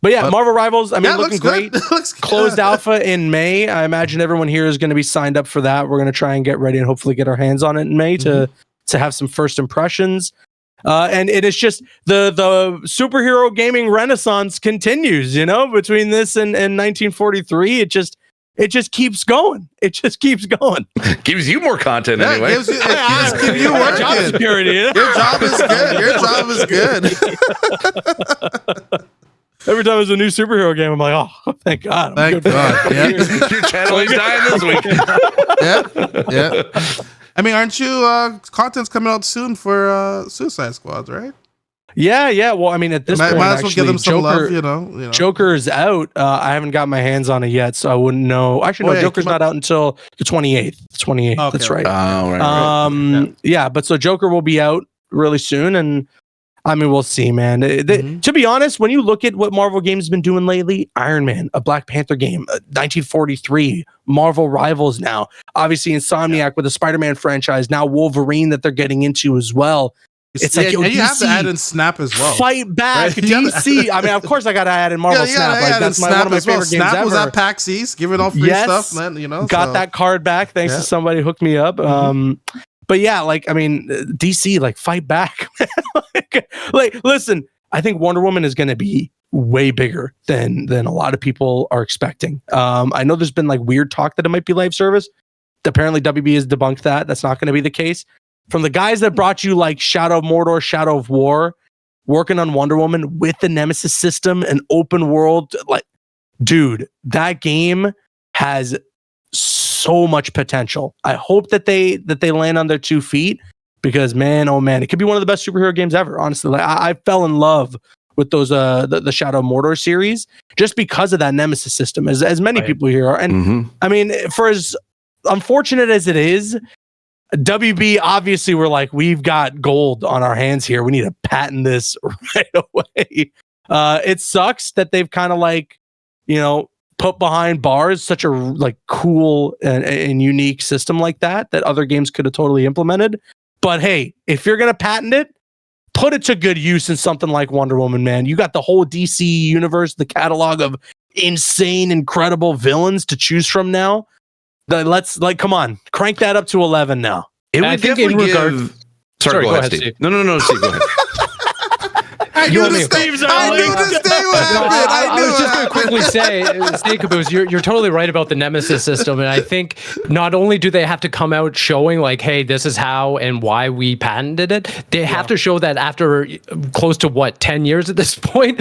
But yeah, Marvel Rivals, I mean, looking great. Looks Closed alpha in May. I imagine everyone here is going to be signed up for that. We're going to try and get ready and hopefully get our hands on it in May to have some first impressions. And it is just the superhero gaming renaissance continues, you know, between this and 1943. It just keeps going. It just keeps going. Gives you more content anyway. It gives you work. Job security. You know? Your job is good. Your job is good. Every time there's a new superhero game, I'm like, oh, thank God. Thank God. Yeah. Your channel ain't dying this week. Yeah. I mean, aren't you content's coming out soon for Suicide Squad, right? Yeah. Well, I mean, at this point, might as well give actually, them some Joker, love, you know. Joker's out. I haven't got my hands on it yet, so I wouldn't know. Actually, no, Joker's not out until the 28th. 28th. Okay, That's right. Oh, right. Yeah, but so Joker will be out really soon, and I mean, we'll see, man. To be honest, when you look at what Marvel Games has been doing lately, Iron Man, a Black Panther game, 1943, Marvel Rivals now, obviously Insomniac with the Spider-Man franchise, now Wolverine that they're getting into as well. It's like, and you have to add in Snap as well. Fight back, right? DC. I mean, of course, I got to add in Marvel Snap. Like, that's one of my favorite games ever. Was at PAX East, giving all free stuff, man. You know, got that card back thanks to somebody hooked me up. But yeah, like, I mean, DC, like, fight back. like, listen, I think Wonder Woman is going to be way bigger than a lot of people are expecting. I know there's been like weird talk that it might be live service. Apparently, WB has debunked that. That's not going to be the case. From the guys that brought you like Shadow of Mordor, Shadow of War, working on Wonder Woman with the Nemesis system and open world, like, dude, that game has so much potential. I hope that they land on their 2 feet, because man, oh man, it could be one of the best superhero games ever. Honestly, like, I fell in love with those the Shadow of Mordor series just because of that Nemesis system, as many people here are. And I mean, for as unfortunate as it is, WB obviously were like, we've got gold on our hands here. We need to patent this right away. It sucks that they've kind of like, you know, put behind bars such a like cool and unique system like that other games could have totally implemented. But hey, if you're gonna patent it, put it to good use in something like Wonder Woman, man. You got the whole DC universe, the catalog of insane, incredible villains to choose from now. Let's like, come on, crank that up to 11 now. It would definitely give. Sorry, go ahead, Steve. No, Steve, go ahead. I knew this day would happen. I was just going to quickly say, Caboose, you're totally right about the Nemesis system. And I think not only do they have to come out showing like, hey, this is how and why we patented it, they have to show that after close to 10 years at this point,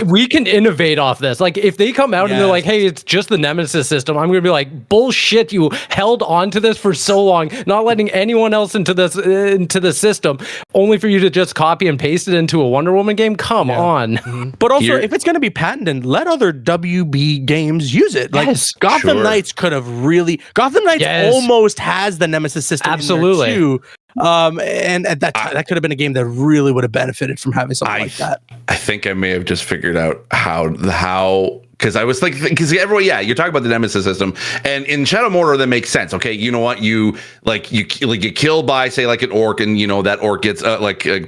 we can innovate off this. Like if they come out and they're like, hey, it's just the Nemesis system, I'm going to be like, bullshit, you held on to this for so long, not letting anyone else into the system, only for you to just copy and paste it into a Wonder Woman game. Come on. But also, if it's going to be patented, let other WB games use it. Like Gotham Knights could have really. Gotham Knights almost has the Nemesis system. Absolutely. In there too. And at that time, that could have been a game that really would have benefited from having something like that. I think I may have just figured out how because I was like, because everyone, you're talking about the Nemesis system, and in Shadow Mordor that makes sense. Okay, you know what, you get killed by say like an orc, and you know that orc gets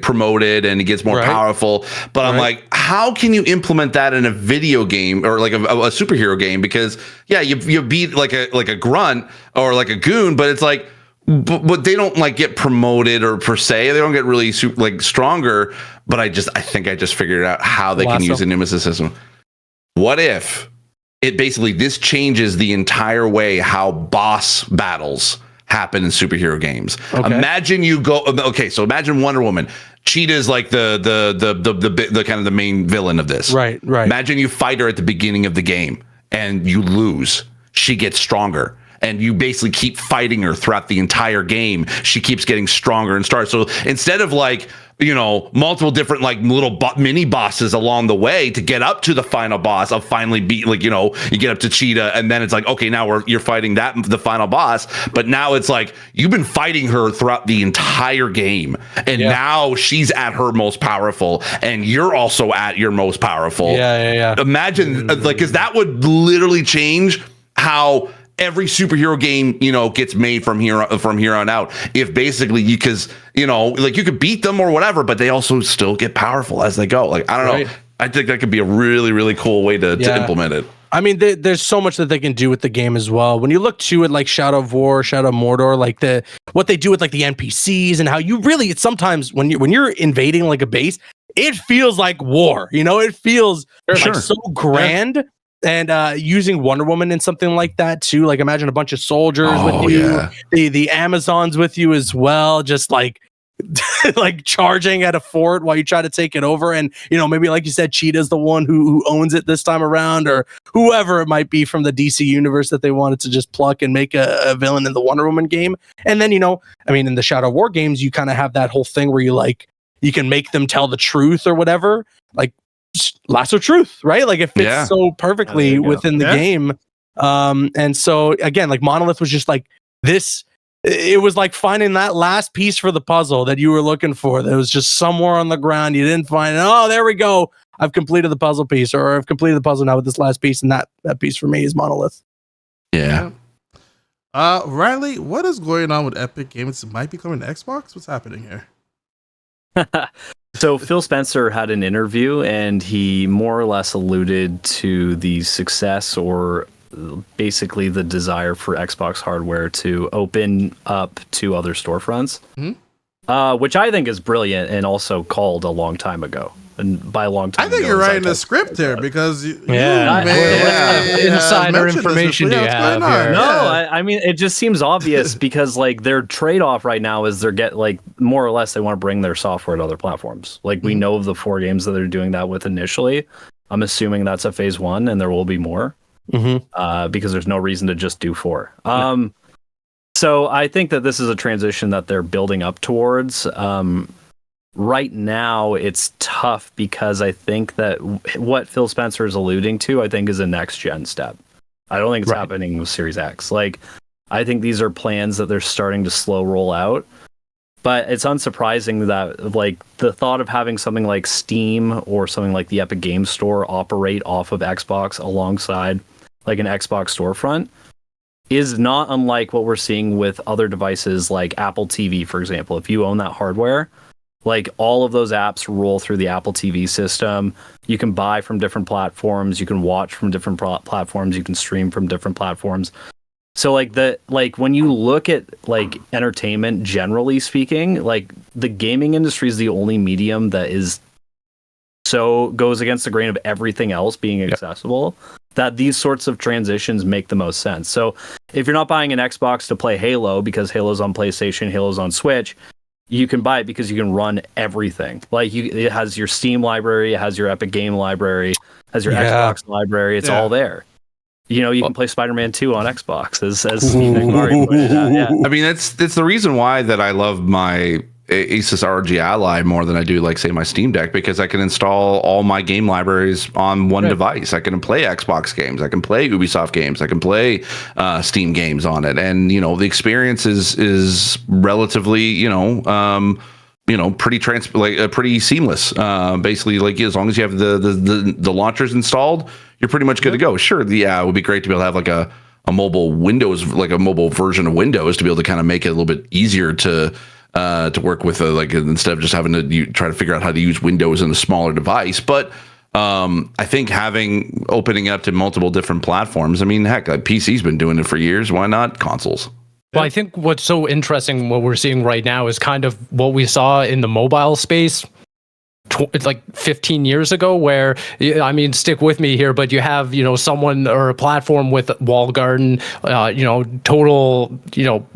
promoted and he gets more powerful. But I'm like, how can you implement that in a video game or like a superhero game? Because you beat like a grunt or like a goon, but it's like. But they don't like get promoted or per se. They don't get really stronger. But I think I just figured out how they can use a Nemesis system. What if this changes the entire way how boss battles happen in superhero games? Okay. Imagine so imagine Wonder Woman. Cheetah is like the kind of the main villain of this. Right. Imagine you fight her at the beginning of the game and you lose. She gets stronger. And you basically keep fighting her throughout the entire game. She keeps getting stronger and stronger. So instead of like, you know, multiple different like little mini bosses along the way to get up to the final boss of finally beat, like, you know, you get up to Cheetah and then it's like, okay, now you're fighting the final boss. But now it's like you've been fighting her throughout the entire game. And now she's at her most powerful and you're also at your most powerful. Yeah. Imagine like, because that would literally change how every superhero game, you know, gets made from here on out. If basically because you know, like you could beat them or whatever, but they also still get powerful as they go. Like I don't know. I think that could be a really, really cool way to implement it. I mean, there's so much that they can do with the game as well. When you look to it, like Shadow of War, Shadow of Mordor, like what they do with like the NPCs and how you really sometimes when you're invading like a base, it feels like war. You know, it feels like so grand. Yeah. And using Wonder Woman in something like that too, like imagine a bunch of soldiers with you, the Amazons with you as well, just like like charging at a fort while you try to take it over. And you know, maybe like you said, Cheetah's the one who owns it this time around, or whoever it might be from the DC universe that they wanted to just pluck and make a villain in the Wonder Woman game. And then, you know, I mean, in the Shadow of War games, you kind of have that whole thing where you like you can make them tell the truth or whatever. Like lasso truth, right? Like it fits so perfectly within the game. And so again, like Monolith was just like this. It was like finding that last piece for the puzzle that you were looking for. That was just somewhere on the ground. You didn't find it. Oh, there we go. I've completed the puzzle piece, or I've completed the puzzle now with this last piece, and that piece for me is Monolith. Yeah. Riley, what is going on with Epic Games? It might be coming to Xbox. What's happening here? So Phil Spencer had an interview, and he more or less alluded to the success or basically the desire for Xbox hardware to open up to other storefronts, which I think is brilliant and also called a long time ago. And by a long time, I think ago, you're writing a script here because insider information do you have here? No, I mean it just seems obvious because like their trade-off right now is more or less they want to bring their software to other platforms. Like we know of the 4 games that they're doing that with initially. I'm assuming that's a phase 1, and there will be more. Because there's no reason to just do 4. So I think that this is a transition that they're building up towards. Right now, it's tough because I think that what Phil Spencer is alluding to, I think, is a next gen step. I don't think it's happening with Series X. Like, I think these are plans that they're starting to slow roll out. But it's unsurprising that like the thought of having something like Steam or something like the Epic Games Store operate off of Xbox alongside like an Xbox storefront is not unlike what we're seeing with other devices like Apple TV, for example. If you own that hardware, like all of those apps roll through the Apple TV system. You can buy from different platforms. You can watch from different platforms. You can stream from different platforms. So like when you look at like entertainment, generally speaking, like the gaming industry is the only medium that goes against the grain of everything else being accessible, that these sorts of transitions make the most sense. So if you're not buying an Xbox to play Halo because Halo's on PlayStation, Halo's on Switch, you can buy it because you can run everything. Like it has your Steam library, it has your Epic Game library, has your Xbox library. It's all there. You know, you can play Spider-Man 2 on Xbox, as Steve McMurray pointed out. Yeah. I mean, it's the reason why that I love my Asus ROG Ally more than I do, like, say, my Steam Deck, because I can install all my game libraries on one device. I can play Xbox games, I can play Ubisoft games, I can play Steam games on it, and you know, the experience is relatively, pretty seamless. Basically, like as long as you have the launchers installed, you're pretty much good to go. Sure, it would be great to be able to have like a mobile Windows, like a mobile version of Windows, to be able to kind of make it a little bit easier to work with, like instead of just having to try to figure out how to use Windows in a smaller device. But I think opening up to multiple different platforms. I mean, heck, like PC's been doing it for years. Why not consoles? Well, I think what's so interesting, what we're seeing right now, is kind of what we saw in the mobile space. It's like 15 years ago, where, I mean, stick with me here, but you have, someone or a platform with wall garden, total,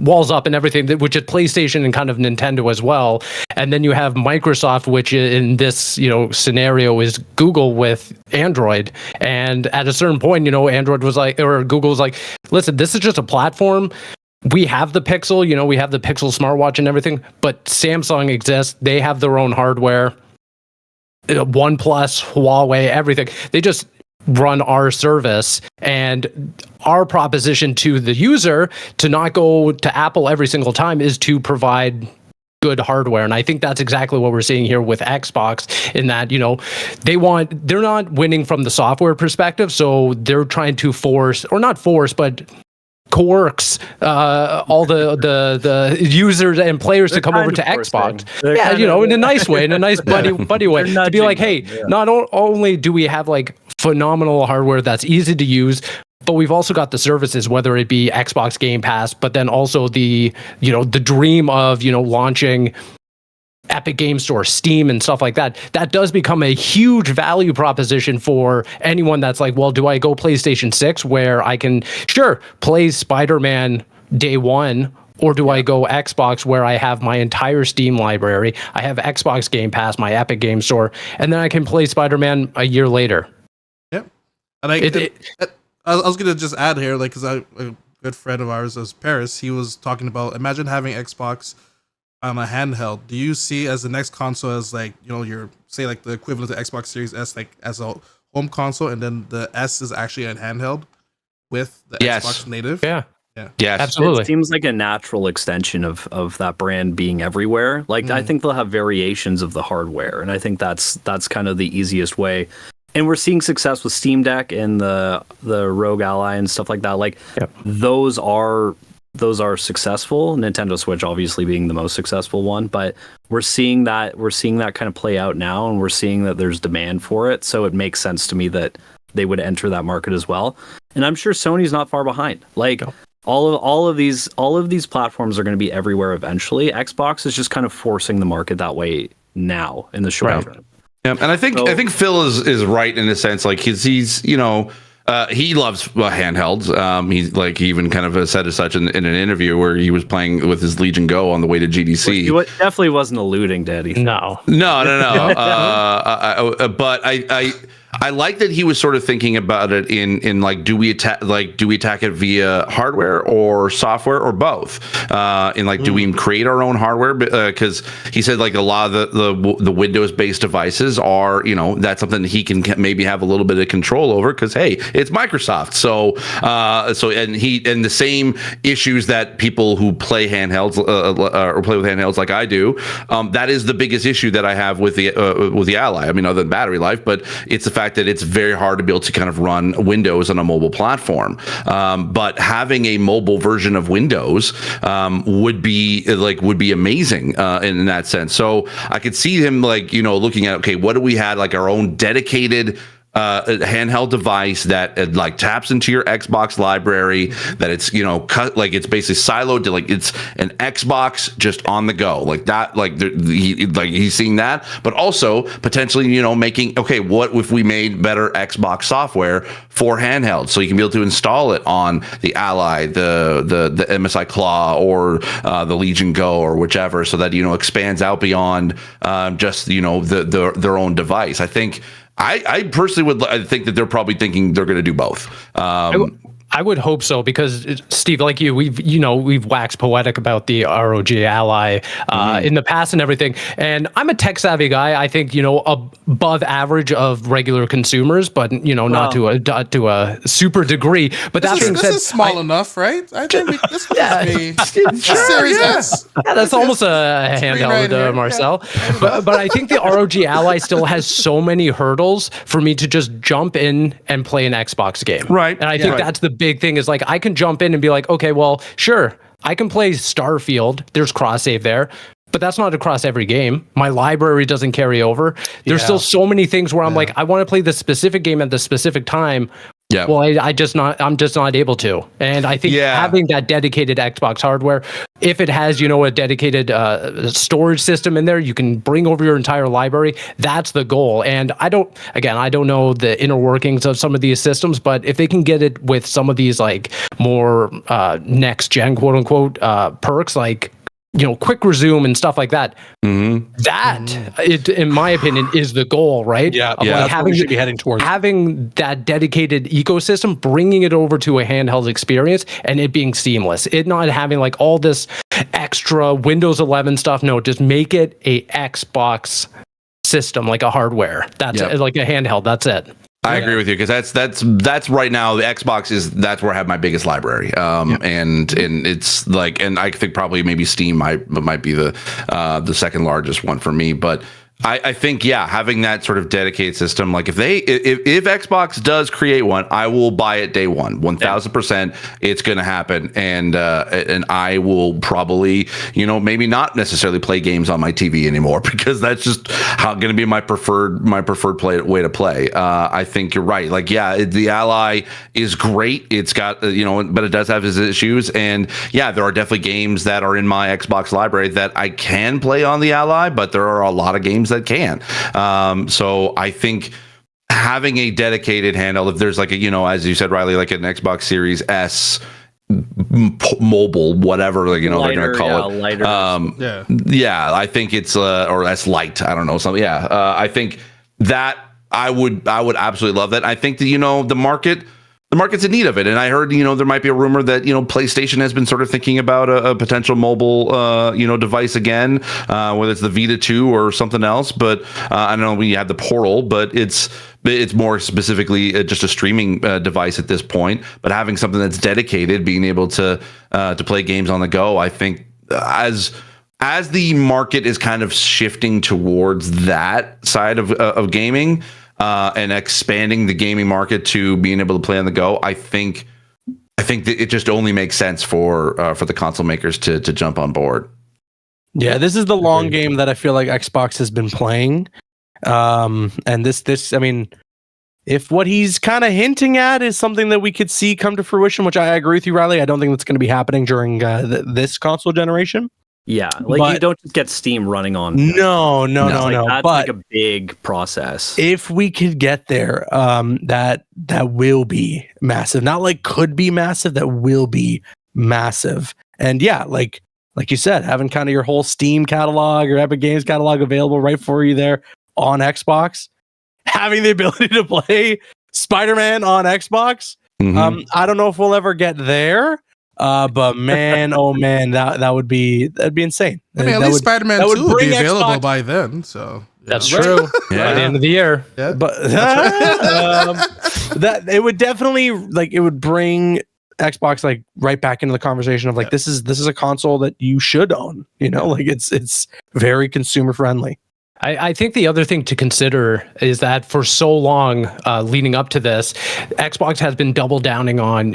walls up and everything, which is PlayStation and kind of Nintendo as well. And then you have Microsoft, which in this, scenario is Google with Android. And at a certain point, Android was like, or Google was like, listen, this is just a platform. We have the Pixel, we have the Pixel smartwatch and everything, but Samsung exists. They have their own hardware. OnePlus, Huawei, everything. They just run our service, and our proposition to the user to not go to Apple every single time is to provide good hardware. And I think that's exactly what we're seeing here with Xbox, in that, they're not winning from the software perspective. So they're trying to coerce all the users and players to come over to Xbox. In a nice way, in a nice buddy way, to be like, hey, not only do we have like phenomenal hardware that's easy to use, but we've also got the services, whether it be Xbox Game Pass, but then also the dream of launching Epic Game Store, Steam, and stuff like that. That does become a huge value proposition for anyone that's like, well, do I go PlayStation 6 where I can play Spider-Man day one, or do I go Xbox where I have my entire Steam library, I have Xbox Game Pass, my Epic Game Store, and then I can play Spider-Man a year later? Yep. And I was gonna just add here, like, because a good friend of ours is Paris. He was talking about, imagine having Xbox on a handheld, do you see as the next console as like, you know, your say like the equivalent to Xbox Series S, like as a home console, and then the S is actually a handheld with the Xbox native? Yeah. Yes, Absolutely. It seems like a natural extension of that brand being everywhere. Like I think they'll have variations of the hardware, and I think that's kind of the easiest way. And we're seeing success with Steam Deck and the Rogue Ally and stuff like that. Like those are successful. Nintendo Switch obviously being the most successful one, but we're seeing that kind of play out now, and we're seeing that there's demand for it. So it makes sense to me that they would enter that market as well. And I'm sure Sony's not far behind. Like all of these platforms are going to be everywhere eventually. Xbox is just kind of forcing the market that way now in the short term. Yeah, and I think Phil is right in a sense. Like he's you know, he loves handhelds. He even kind of said as such in an interview where he was playing with his Legion Go on the way to GDC. He definitely wasn't alluding to anything. No. But I like that he was sort of thinking about it in like, do we attack it via hardware or software or both? Do we create our own hardware? Because he said like a lot of the Windows based devices are, you know, that's something he can maybe have a little bit of control over because hey, it's Microsoft. So and the same issues that people who play handhelds or play with handhelds like I do, that is the biggest issue that I have with the Ally. I mean, other than battery life, but it's the fact that it's very hard to be able to kind of run Windows on a mobile platform. But having a mobile version of Windows would be amazing in that sense. So I could see him like, you know, looking at, okay, what do we have like our own dedicated handheld device that like taps into your Xbox library, that it's, you know, cut, like it's basically siloed to like it's an Xbox just on the go like that. Like he's seeing that, but also potentially, you know, making, okay, what if we made better Xbox software for handhelds so you can be able to install it on the Ally, the MSI Claw, or the Legion Go, or whichever, so that, you know, expands out beyond just, you know, their own device. I personally I think that they're probably thinking they're going to do both. I would hope so, because Steve, like you, we've waxed poetic about the ROG Ally in the past and everything. And I'm a tech savvy guy. I think, you know, above average of regular consumers, but you know, not to a super degree. But that being said, this is small enough, right? I think this would be Series S. Yeah, that's almost a handheld, right Marcel. Yeah. But I think the ROG Ally still has so many hurdles for me to just jump in and play an Xbox game. Right. And I think that's the big thing, is like I can jump in and be like, okay, well, sure, I can play Starfield. There's cross save there, but that's not across every game. My library doesn't carry over. There's still so many things where I'm like, I want to play this specific game at the specific time. Yeah. Well, I'm just not able to. And I think having that dedicated Xbox hardware, if it has, you know, a dedicated storage system in there, you can bring over your entire library. That's the goal. And I don't know the inner workings of some of these systems, but if they can get it with some of these like more next gen, quote unquote, perks, like, you know, quick resume and stuff like that. That, in my opinion, is the goal, right? Yeah, that's what we should be heading towards. Having that dedicated ecosystem, bringing it over to a handheld experience, and it being seamless. It not having like all this extra Windows 11 stuff. No, just make it a Xbox system, like a hardware. That's like a handheld. That's it. I agree with you, because that's right now the Xbox that's where I have my biggest library, and it's like, and I think probably maybe Steam might be the second largest one for me, but I think having that sort of dedicated system, like if Xbox does create one, I will buy it day one, 1000%. It's going to happen, and I will probably, you know, maybe not necessarily play games on my TV anymore, because that's just going to be my preferred way to play. I think you're right. Like, the Ally is great. It's got you know, but it does have its issues, and there are definitely games that are in my Xbox library that I can play on the Ally, but there are a lot of games that can. So I think having a dedicated handle, if there's like a, you know, as you said, Riley, like an Xbox Series S mobile, whatever, like, you know, lighter, they're gonna call it lighter. I think it's or S Lite, I don't know, something. I think that I would absolutely love that. I think that, you know, the market market's in need of it. And I heard, there might be a rumor that, PlayStation has been sort of thinking about a potential mobile, device again, whether it's the Vita 2 or something else. But I don't know when you have the Portal, but it's more specifically just a streaming device at this point. But having something that's dedicated, being able to play games on the go, I think as the market is kind of shifting towards that side of gaming and expanding the gaming market to being able to play on the go, I think that it just only makes sense for the console makers to jump on board. Yeah, this is the long game that I feel like Xbox has been playing. And this, I mean, if what he's kind of hinting at is something that we could see come to fruition, which I agree with you, Riley, I don't think that's going to be happening during this console generation. Yeah, like you don't just get Steam running on. No. That's but like a big process. If we could get there, that will be massive. Not like could be massive, that will be massive. And yeah, like you said, having kind of your whole Steam catalog or Epic Games catalog available right for you there on Xbox, having the ability to play Spider-Man on Xbox. I don't know if we'll ever get there. But man, oh man, that'd be insane. I mean, at least Spider-Man 2 will be available by then. So that's true. Yeah. By the end of the year. Yeah. But that it would definitely it would bring Xbox right back into the conversation of this is a console that you should own. It's very consumer friendly. I think the other thing to consider is that for so long leading up to this, Xbox has been double downing on,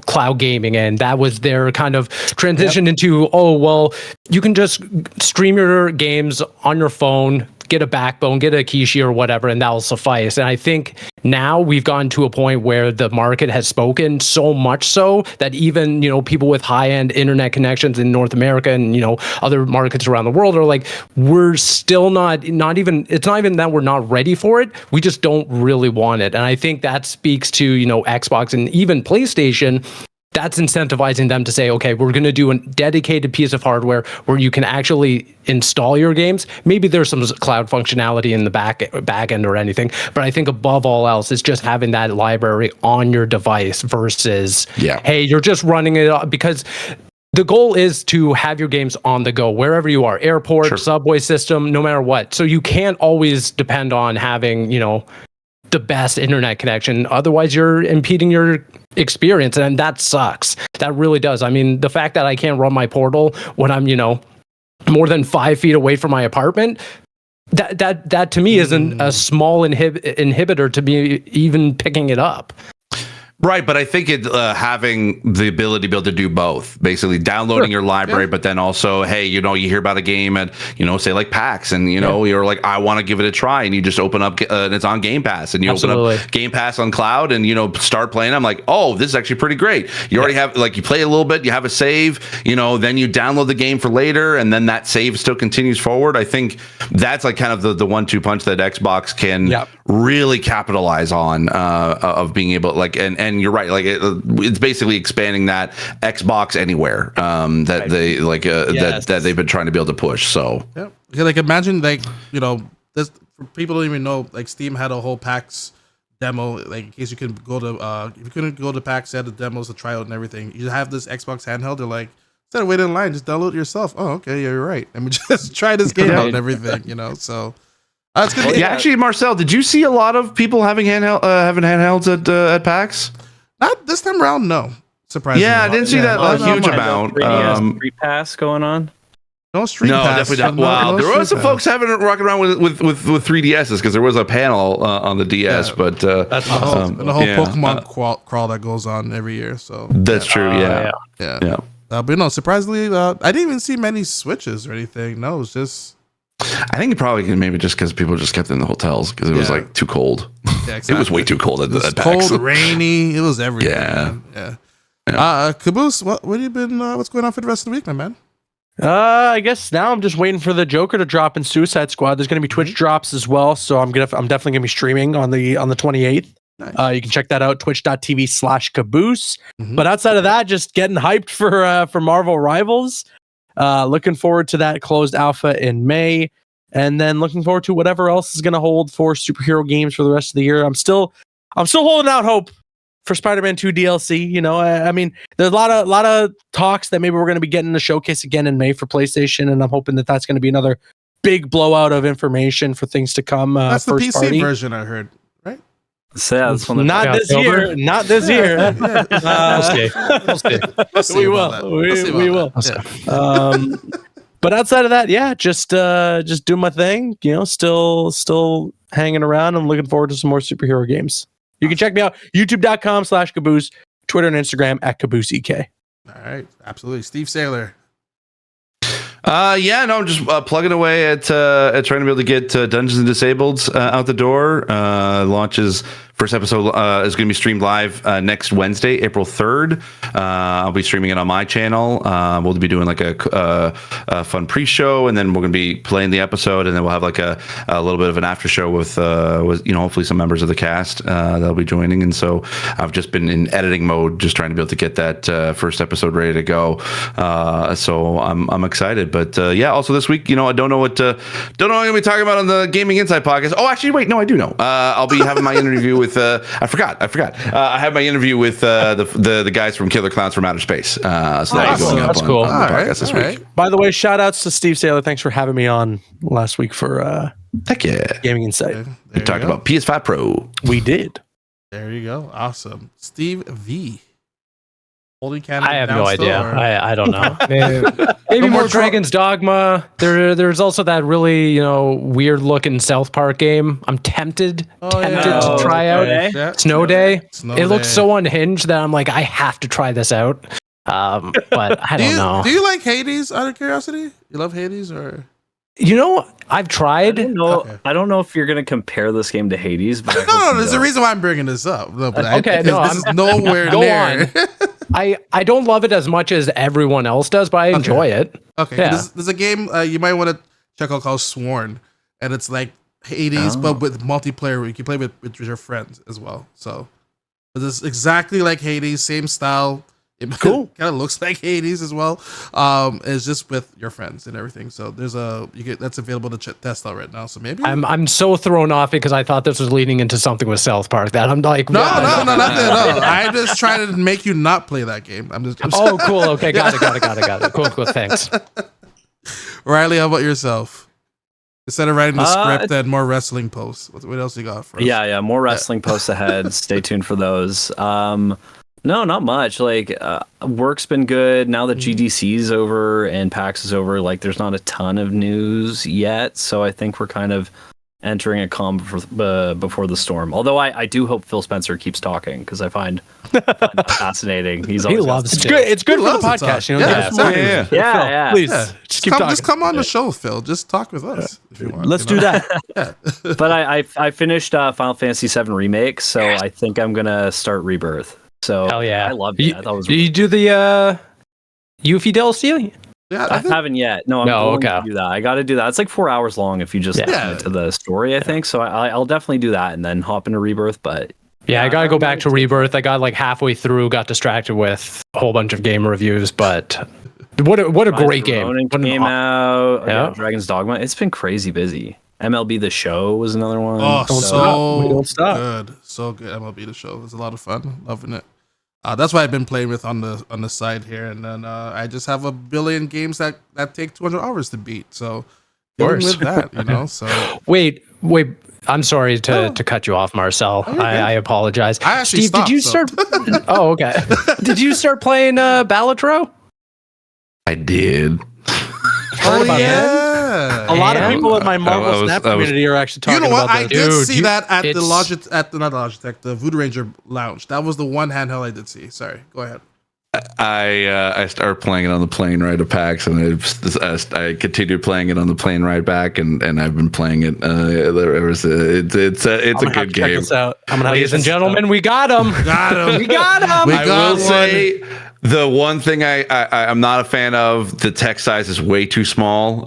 cloud gaming. And that was their kind of transition into, you can just stream your games on your phone, get a backbone, get a Kishi or whatever, and that'll suffice. And I think now we've gotten to a point where the market has spoken so much so that even, people with high-end internet connections in North America and, other markets around the world are like, we're still not even that we're not ready for it. We just don't really want it. And I think that speaks to, Xbox and even PlayStation. That's incentivizing them to say, okay, we're going to do a dedicated piece of hardware where you can actually install your games. Maybe there's some cloud functionality in the back end or anything, but I think above all else is just having that library on your device versus, hey, you're just running it because the goal is to have your games on the go wherever you are, airport, subway system, no matter what. So you can't always depend on having, the best internet connection. Otherwise, you're impeding your experience, and that sucks. That really does. I mean, the fact that I can't run my Portal when I'm, more than 5 feet away from my apartment, that to me isn't a small inhibitor to be even picking it up. Right, but I think having the ability to be able to do both, basically downloading your library, but then also, hey, you hear about a game at, say like PAX, and you're like, I want to give it a try, and you just open up, and it's on Game Pass, and you open up Game Pass on cloud, and start playing. I'm like, oh, this is actually pretty great. You already have you play a little bit, you have a save, then you download the game for later, and then that save still continues forward. I think that's kind of the 1-2 punch that Xbox can really capitalize on of being able and you're right, it's basically expanding that Xbox Anywhere they that they've been trying to be able to push. So imagine this for people don't even know, Steam had a whole PAX demo, in case you can go to if you couldn't go to PAX, they had the demos to try out and everything. You have this Xbox handheld, they're like, instead of waiting in line, just download it yourself. Oh, okay, you're right. Let me just try this game out and everything, so it's gonna be actually, Marcel, did you see a lot of people having handhelds at PAX? Not this time around, no. Surprisingly. Yeah, I didn't see that huge amount. 3DS Street Pass going on. No Street Pass. Definitely not. Well, there was some folks rocking around with 3DSs because there was a panel on the DS, but that's the whole Pokemon crawl that goes on every year. So that's true. Yeah. But no, surprisingly, I didn't even see many Switches or anything. No, it was just. I think it probably maybe just because people just kept in the hotels because it was too cold. Yeah, exactly. It was way too cold at PAX. Cold, rainy. It was everything. Yeah. Caboose, what have you been? What's going on for the rest of the week, my man? I guess now I'm just waiting for the Joker to drop in Suicide Squad. There's going to be Twitch drops as well, so I'm definitely going to be streaming on the 28th. Nice. You can check that out, twitch.tv/caboose. But outside of that, just getting hyped for Marvel Rivals. Looking forward to that closed alpha in May, and then looking forward to whatever else is going to hold for superhero games for the rest of the year. I'm still holding out hope for Spider-Man 2 DLC. You know, I mean, there's a lot of talks that maybe we're going to be getting the showcase again in May for PlayStation, and I'm hoping that that's going to be another big blowout of information for things to come. That's the first PC party version I heard, right? So yeah, that's one Not this year. Not this year. We'll see. We'll see We about will. that. We will. Yeah. But outside of that, yeah, just doing my thing. You know, still hanging around. I'm looking forward to some more superhero games. You can check me out youtube.com/Caboose, Twitter and Instagram @CabooseEK. All right, absolutely. Steve Saylor. I'm just plugging away at trying to be able to get Dungeons and Disabled out the door. Launches first episode is going to be streamed live next Wednesday, April 3rd. I'll be streaming it on my channel. We'll be doing like a fun pre-show, and then we're going to be playing the episode, and then we'll have like a little bit of an after show with hopefully some members of the cast that'll be joining. And so I've just been in editing mode, just trying to be able to get that first episode ready to go. So I'm excited. But also this week, I don't know what I'm going to be talking about on the Gaming Insight podcast. Oh, actually, wait, no, I do know. I'll be having my interview with. I forgot. I have my interview with the guys from Killer Clowns from Outer Space. So Nice. going up That's on, cool. on the podcast this week. By the way, shout outs to Steve Saylor. Thanks for having me on last week for Heck yeah! Gaming Insight. There We you talked go. about PS5 Pro. We did. There you go. Awesome. Steve V. Holding Canada. I have down no still, idea. or- I don't know. Maybe more Dragon's Dogma. There's also that really weird looking South Park game. I'm tempted to try out. Yeah. Snow Day. Snow It looks Day. so unhinged that I'm like, I have to try this out. But I don't know. Do you like Hades? Out of curiosity, you love Hades, or I've tried. Okay. I don't know if you're gonna compare this game to Hades, but no. There's a reason why I'm bringing this up. No, but Okay, no, this is nowhere Go near. I don't love it as much as everyone else does, but I enjoy it. Okay, Yeah. there's a game you might want to check out called Sworn, and it's like Hades, but with multiplayer. You can play with your friends as well. So it's exactly like Hades, same style. It Cool. kind of looks like Hades as well. It's just with your friends and everything. So there's that's available to test out right now. So maybe I'm so thrown off because I thought this was leading into something with South Park that I'm like, no, nothing at all. I'm just trying to make you not play that game. I'm Oh, cool. Okay, got it. Cool. Thanks. Riley, how about yourself? Instead of writing the script and more wrestling posts, what else you got for us? Yeah, more wrestling posts ahead. Stay tuned for those. No, not much. Like work's been good. Now that GDC's over and PAX is over, like there's not a ton of news yet. So I think we're kind of entering a calm before the storm. Although I do hope Phil Spencer keeps talking because I find that fascinating. He loves It's good. It's good He for the loves to podcast. talk. Yeah, Yeah, exactly. Yeah. Please Yeah. just keep talking. Just come on the show, Phil. Just talk with us if you want. Let's do that. But I finished Final Fantasy VII Remake, so I think I'm gonna start Rebirth. So Hell yeah. I loved it. I thought it was Do you do the Yuffie DLC? Yeah, I haven't yet. No, I'm going to do that. I got to do that. It's like 4 hours long if you just listen to the story, I think. So I'll definitely do that and then hop into Rebirth. But Yeah, I gotta go back to Rebirth. I got like halfway through, got distracted with a whole bunch of game reviews, but what a great game. Ronin What an came out. Yeah. Dragon's Dogma. It's been crazy busy. MLB The Show was another one. Oh, We don't stop. good, so good. MLB The Show. It's a lot of fun. Loving it. That's what I've been playing with on the side here, and then I just have a billion games that take 200 hours to beat. So dealing with that, So Wait. I'm sorry to cut you off, Marcel. I apologize. I actually Steve, did you start? Oh, okay. Did you start playing Balatro? I did. Oh about yeah. A lot of And- people in my Marvel I was- Snap I was- community are actually You talking know what? about I this. did see that at the it's- the Voodoo Ranger Lounge. That was the one handheld I did see. Sorry, go ahead. I started playing it on the plane ride to PAX, and I continued playing it on the plane ride back, and I've been playing it. It's a good game. Ladies and gentlemen, we got him. Got him. We got him. We I got will one. say the one thing I'm not a fan of, the text size is way too small, sure.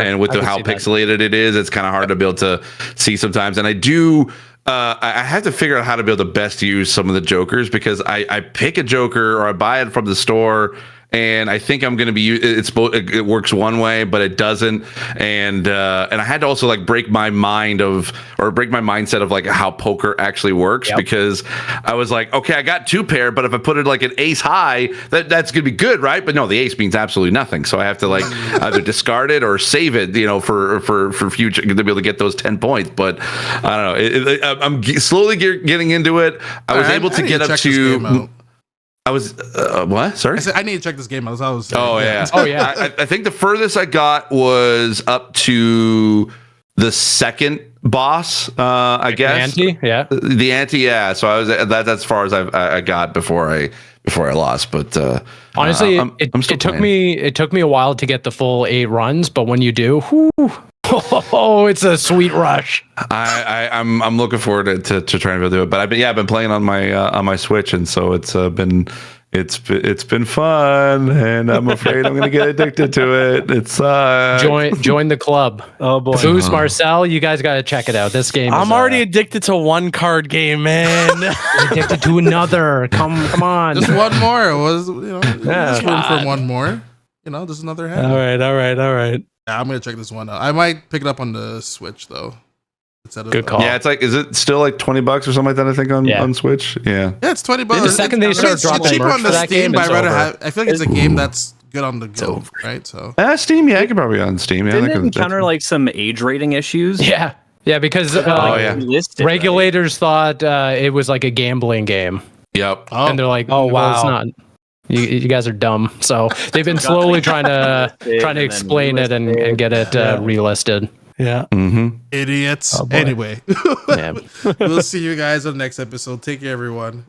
and with I can how see that. pixelated it is, it's kind of hard to be able to see sometimes. And I do. I have to figure out how to be able to best use some of the jokers, because I pick a joker or I buy it from the store and I think I'm going to be. It works one way, but it doesn't, and I had to also like break my mindset of like how poker actually works, because I was like, okay, I got 2 pair, but if I put it like an ace high, that's going to be good, right? But no, the ace means absolutely nothing, so I have to like either discard it or save it, for future to be able to get those 10 points. But I don't know. I'm slowly getting into it. I was able to get up to. I was what? Sorry, I said I need to check this game out. I was saying, oh yeah. I think the furthest I got was up to the second boss. I guess the ante, yeah. The ante, yeah. So I was that's as far as I got before I lost. But honestly, it took me a while to get the full 8 runs, but when you do, oh, it's a sweet rush. I'm looking forward to trying to do it. But I've been playing on my Switch, and so it's been fun, and I'm afraid I'm gonna get addicted to it. It's join the club. Oh boy, Boost Marcel, you guys got to check it out. This game. I'm already addicted to one card game, man. Addicted to another. Come on. Just one more. It was just room for one more. Just another hand. All right. Yeah, I'm gonna check this one out. I might pick it up on the Switch though. Good call. Yeah, it's like, is it still like $20 or something like that? I think on Switch. Yeah, it's $20. The second they start dropping cheaper merch on the for that Steam, game, but it's I'd rather over. have. I feel like it's a game that's good on the go, right? So Steam. Yeah, I could probably on Steam. Yeah, Didn't it encounter like some age rating issues? Yeah, because regulators thought it was like a gambling game. Yep. And they're like, oh wow, it's not. You guys are dumb. So they've been slowly trying to explain it and get it relisted. Yeah. Idiots. Anyway, we'll see you guys on the next episode. Take care, everyone.